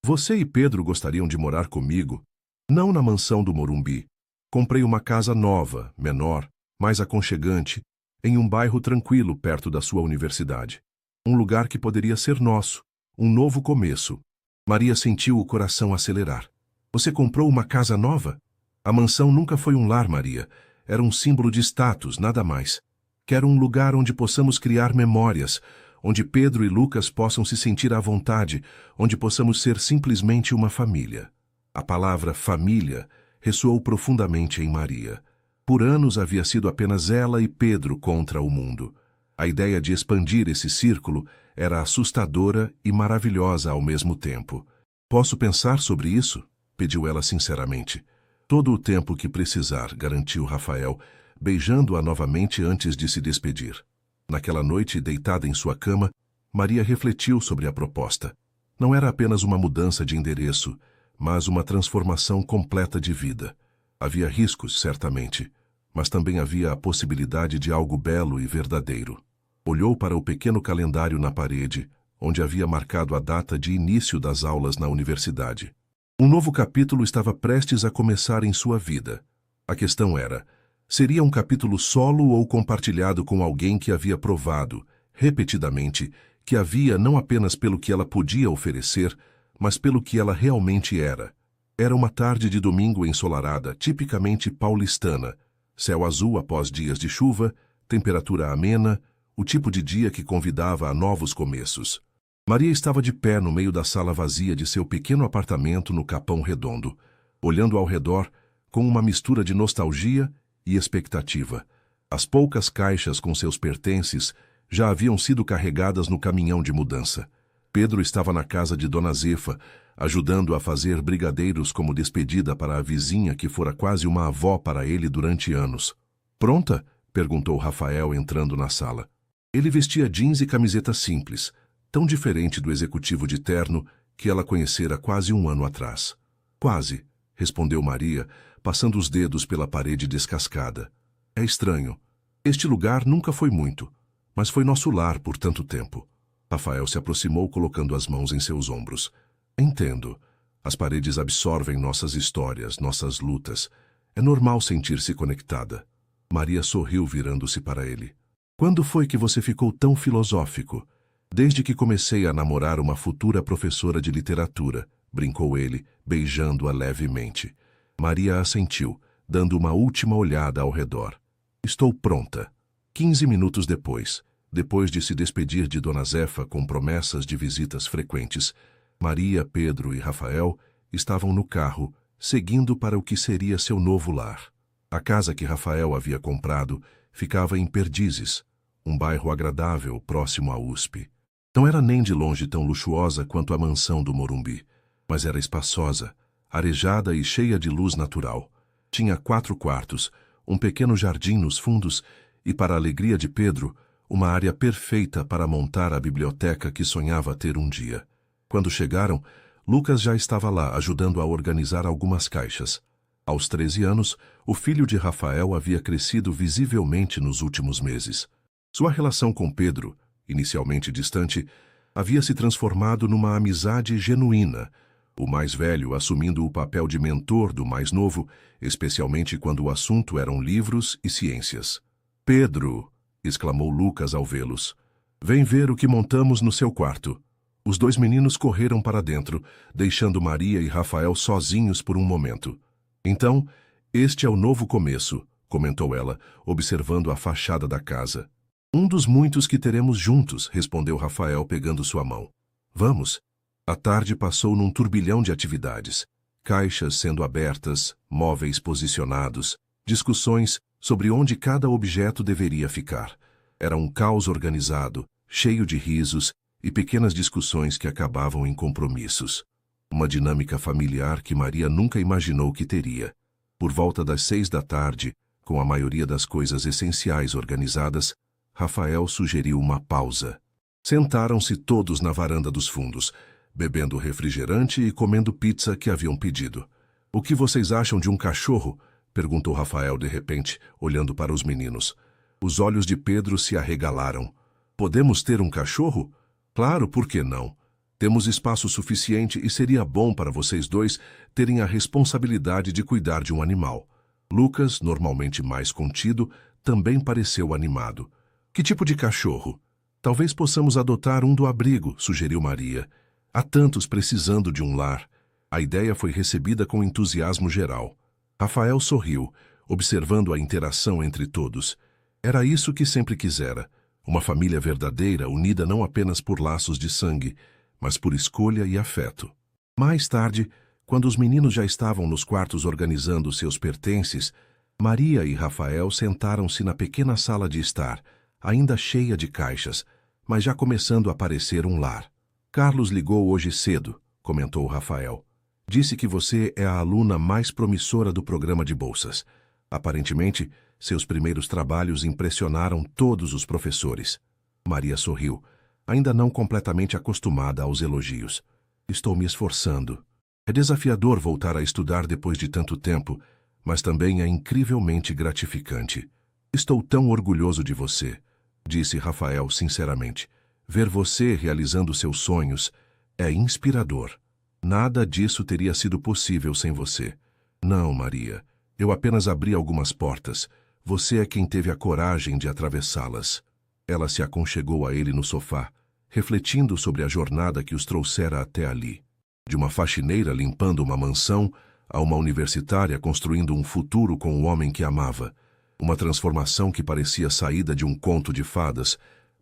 Você e Pedro gostariam de morar comigo? Não na mansão do Morumbi. Comprei uma casa nova, menor, mais aconchegante, em um bairro tranquilo perto da sua universidade. Um lugar que poderia ser nosso, um novo começo. Maria sentiu o coração acelerar. Você comprou uma casa nova? A mansão nunca foi um lar, Maria. Era um símbolo de status, nada mais. Quero um lugar onde possamos criar memórias, onde Pedro e Lucas possam se sentir à vontade, onde possamos ser simplesmente uma família. A palavra família ressoou profundamente em Maria. Por anos havia sido apenas ela e Pedro contra o mundo. A ideia de expandir esse círculo era assustadora e maravilhosa ao mesmo tempo. Posso pensar sobre isso? Pediu ela sinceramente. Todo o tempo que precisar, garantiu Rafael, beijando-a novamente antes de se despedir. Naquela noite, deitada em sua cama, Maria refletiu sobre a proposta. Não era apenas uma mudança de endereço, mas uma transformação completa de vida. Havia riscos, certamente, mas também havia a possibilidade de algo belo e verdadeiro. Olhou para o pequeno calendário na parede, onde havia marcado a data de início das aulas na universidade. Um novo capítulo estava prestes a começar em sua vida. A questão era, seria um capítulo solo ou compartilhado com alguém que havia provado, repetidamente, que havia não apenas pelo que ela podia oferecer, mas pelo que ela realmente era. Era uma tarde de domingo ensolarada, tipicamente paulistana. Céu azul após dias de chuva, temperatura amena, o tipo de dia que convidava a novos começos. Maria estava de pé no meio da sala vazia de seu pequeno apartamento no Capão Redondo, olhando ao redor com uma mistura de nostalgia e expectativa. As poucas caixas com seus pertences já haviam sido carregadas no caminhão de mudança. Pedro estava na casa de Dona Zefa, ajudando a fazer brigadeiros como despedida para a vizinha que fora quase uma avó para ele durante anos. "Pronta?" perguntou Rafael entrando na sala. Ele vestia jeans e camiseta simples, tão diferente do executivo de terno que ela conhecera quase um ano atrás. "Quase", respondeu Maria, passando os dedos pela parede descascada. "É estranho. Este lugar nunca foi muito, mas foi nosso lar por tanto tempo." Rafael se aproximou colocando as mãos em seus ombros. "Entendo. As paredes absorvem nossas histórias, nossas lutas. É normal sentir-se conectada." Maria sorriu virando-se para ele. "Quando foi que você ficou tão filosófico?" "Desde que comecei a namorar uma futura professora de literatura", brincou ele, beijando-a levemente. Maria assentiu, dando uma última olhada ao redor. "Estou pronta." 15 minutos depois de se despedir de Dona Zefa com promessas de visitas frequentes, Maria, Pedro e Rafael estavam no carro, seguindo para o que seria seu novo lar. A casa que Rafael havia comprado ficava em Perdizes, um bairro agradável próximo à USP. Não era nem de longe tão luxuosa quanto a mansão do Morumbi, mas era espaçosa, arejada e cheia de luz natural. Tinha 4 quartos, um pequeno jardim nos fundos e, para a alegria de Pedro, uma área perfeita para montar a biblioteca que sonhava ter um dia. Quando chegaram, Lucas já estava lá ajudando a organizar algumas caixas. Aos 13 anos, o filho de Rafael havia crescido visivelmente nos últimos meses. Sua relação com Pedro, inicialmente distante, havia se transformado numa amizade genuína, o mais velho assumindo o papel de mentor do mais novo, especialmente quando o assunto eram livros e ciências. "Pedro!" exclamou Lucas ao vê-los. "Vem ver o que montamos no seu quarto." Os 2 meninos correram para dentro, deixando Maria e Rafael sozinhos por um momento. "Então, este é o novo começo", comentou ela, observando a fachada da casa. "Um dos muitos que teremos juntos", respondeu Rafael pegando sua mão. "Vamos." A tarde passou num turbilhão de atividades. Caixas sendo abertas, móveis posicionados, discussões sobre onde cada objeto deveria ficar. Era um caos organizado, cheio de risos e pequenas discussões que acabavam em compromissos. Uma dinâmica familiar que Maria nunca imaginou que teria. Por volta das 6 da tarde, com a maioria das coisas essenciais organizadas, Rafael sugeriu uma pausa. Sentaram-se todos na varanda dos fundos, bebendo refrigerante e comendo pizza que haviam pedido. "O que vocês acham de um cachorro?" perguntou Rafael de repente, olhando para os meninos. Os olhos de Pedro se arregalaram. "Podemos ter um cachorro?" "Claro, por que não? Temos espaço suficiente e seria bom para vocês dois terem a responsabilidade de cuidar de um animal." Lucas, normalmente mais contido, também pareceu animado. Que tipo de cachorro? Talvez possamos adotar um do abrigo, sugeriu Maria. Há tantos precisando de um lar. A ideia foi recebida com entusiasmo geral. Rafael sorriu, observando a interação entre todos. Era isso que sempre quisera. Uma família verdadeira, unida não apenas por laços de sangue, mas por escolha e afeto. Mais tarde, quando os meninos já estavam nos quartos organizando seus pertences, Maria e Rafael sentaram-se na pequena sala de estar, ainda cheia de caixas, mas já começando a parecer um lar. Carlos ligou hoje cedo, comentou Rafael. Disse que você é a aluna mais promissora do programa de bolsas. Aparentemente, seus primeiros trabalhos impressionaram todos os professores. Maria sorriu, ainda não completamente acostumada aos elogios. Estou me esforçando. É desafiador voltar a estudar depois de tanto tempo, mas também é incrivelmente gratificante. Estou tão orgulhoso de você, disse Rafael sinceramente. Ver você realizando seus sonhos é inspirador. Nada disso teria sido possível sem você. Não, Maria. Eu apenas abri algumas portas. Você é quem teve a coragem de atravessá-las. Ela se aconchegou a ele no sofá, refletindo sobre a jornada que os trouxera até ali. De uma faxineira limpando uma mansão, a uma universitária construindo um futuro com o homem que amava. Uma transformação que parecia saída de um conto de fadas,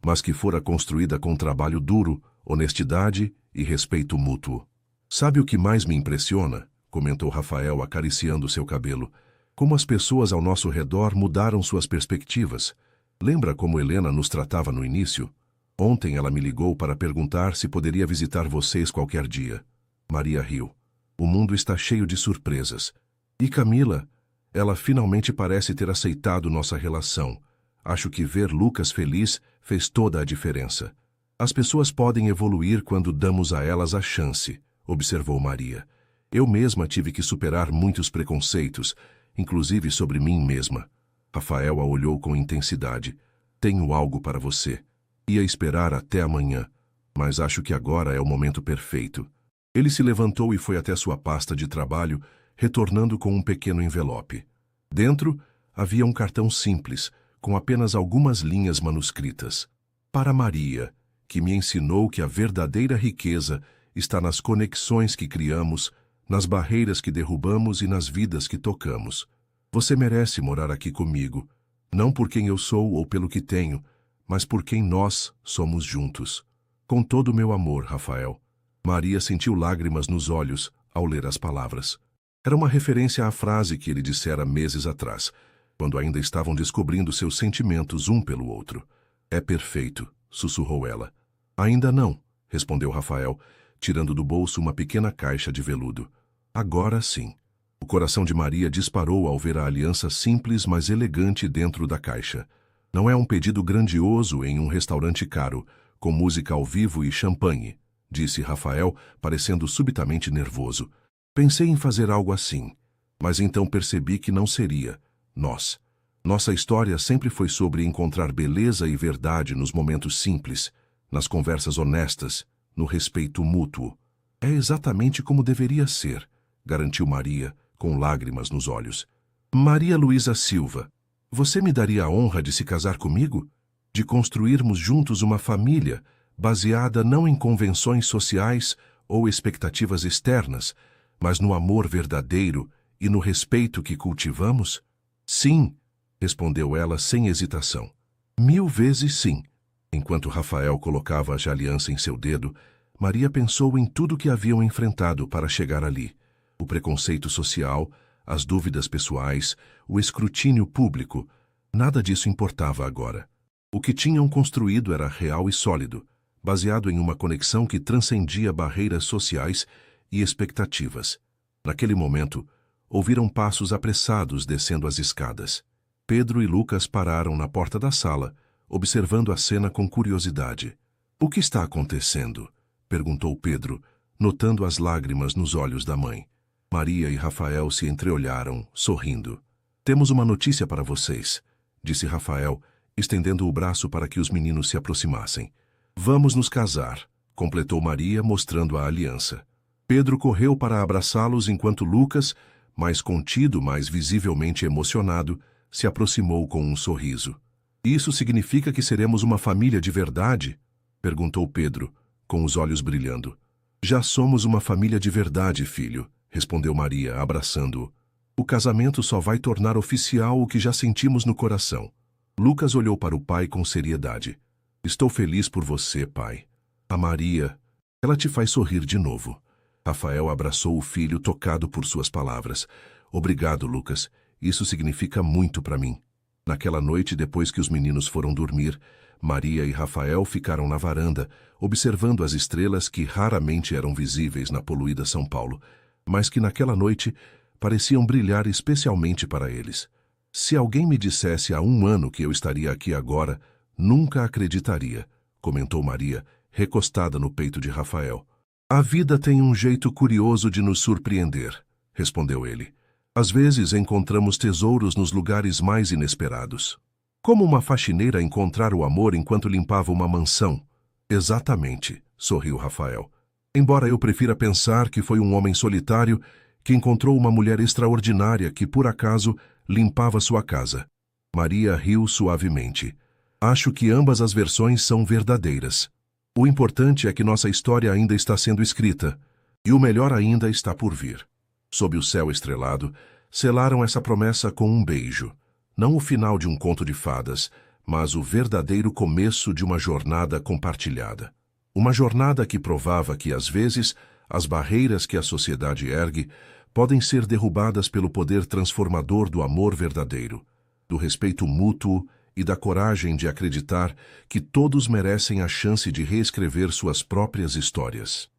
mas que fora construída com trabalho duro, honestidade e respeito mútuo. Sabe o que mais me impressiona? Comentou Rafael acariciando seu cabelo. Como as pessoas ao nosso redor mudaram suas perspectivas. Lembra como Helena nos tratava no início? Ontem ela me ligou para perguntar se poderia visitar vocês qualquer dia. Maria riu. O mundo está cheio de surpresas. E Camila? Ela finalmente parece ter aceitado nossa relação. Acho que ver Lucas feliz fez toda a diferença. As pessoas podem evoluir quando damos a elas a chance, observou Maria. Eu mesma tive que superar muitos preconceitos, inclusive sobre mim mesma. Rafael a olhou com intensidade. Tenho algo para você. Ia esperar até amanhã, mas acho que agora é o momento perfeito. Ele se levantou e foi até sua pasta de trabalho, retornando com um pequeno envelope. Dentro, havia um cartão simples, com apenas algumas linhas manuscritas. Para Maria, que me ensinou que a verdadeira riqueza está nas conexões que criamos, nas barreiras que derrubamos e nas vidas que tocamos. Você merece morar aqui comigo, não por quem eu sou ou pelo que tenho, mas por quem nós somos juntos. Com todo o meu amor, Rafael. Maria sentiu lágrimas nos olhos ao ler as palavras. Era uma referência à frase que ele dissera meses atrás, quando ainda estavam descobrindo seus sentimentos um pelo outro. É perfeito, sussurrou ela. Ainda não, respondeu Rafael, tirando do bolso uma pequena caixa de veludo. Agora sim. O coração de Maria disparou ao ver a aliança simples, mas elegante dentro da caixa. Não é um pedido grandioso em um restaurante caro, com música ao vivo e champanhe, disse Rafael, parecendo subitamente nervoso. Pensei em fazer algo assim, mas então percebi que não seria. Nossa história sempre foi sobre encontrar beleza e verdade nos momentos simples, nas conversas honestas, no respeito mútuo. É exatamente como deveria ser, garantiu Maria, com lágrimas nos olhos. Maria Luísa Silva, você me daria a honra de se casar comigo? De construirmos juntos uma família, baseada não em convenções sociais ou expectativas externas, mas no amor verdadeiro e no respeito que cultivamos? Sim, respondeu ela sem hesitação. 1000 vezes sim. Enquanto Rafael colocava a aliança em seu dedo, Maria pensou em tudo que haviam enfrentado para chegar ali. O preconceito social, as dúvidas pessoais, o escrutínio público. Nada disso importava agora. O que tinham construído era real e sólido, baseado em uma conexão que transcendia barreiras sociais e expectativas. Naquele momento, ouviram passos apressados descendo as escadas. Pedro e Lucas pararam na porta da sala, observando a cena com curiosidade. O que está acontecendo? Perguntou Pedro, notando as lágrimas nos olhos da mãe. Maria e Rafael se entreolharam, sorrindo. Temos uma notícia para vocês, disse Rafael, estendendo o braço para que os meninos se aproximassem. Vamos nos casar, completou Maria, mostrando a aliança. Pedro correu para abraçá-los enquanto Lucas, mais contido, mas visivelmente emocionado, se aproximou com um sorriso. Isso significa que seremos uma família de verdade? Perguntou Pedro, com os olhos brilhando. Já somos uma família de verdade, filho, respondeu Maria, abraçando-o. O casamento só vai tornar oficial o que já sentimos no coração. Lucas olhou para o pai com seriedade. Estou feliz por você, pai. A Maria, ela te faz sorrir de novo. Rafael abraçou o filho, tocado por suas palavras. Obrigado, Lucas. Isso significa muito para mim. Naquela noite, depois que os meninos foram dormir, Maria e Rafael ficaram na varanda, observando as estrelas que raramente eram visíveis na poluída São Paulo, mas que naquela noite pareciam brilhar especialmente para eles. Se alguém me dissesse há 1 ano que eu estaria aqui agora, nunca acreditaria, comentou Maria, recostada no peito de Rafael. A vida tem um jeito curioso de nos surpreender, respondeu ele. Às vezes encontramos tesouros nos lugares mais inesperados. Como uma faxineira encontrar o amor enquanto limpava uma mansão. Exatamente, sorriu Rafael. Embora eu prefira pensar que foi um homem solitário que encontrou uma mulher extraordinária que, por acaso, limpava sua casa. Maria riu suavemente. Acho que ambas as versões são verdadeiras. O importante é que nossa história ainda está sendo escrita, e o melhor ainda está por vir. Sob o céu estrelado, selaram essa promessa com um beijo. Não o final de um conto de fadas, mas o verdadeiro começo de uma jornada compartilhada. Uma jornada que provava que, às vezes, as barreiras que a sociedade ergue podem ser derrubadas pelo poder transformador do amor verdadeiro, do respeito mútuo e da coragem de acreditar que todos merecem a chance de reescrever suas próprias histórias.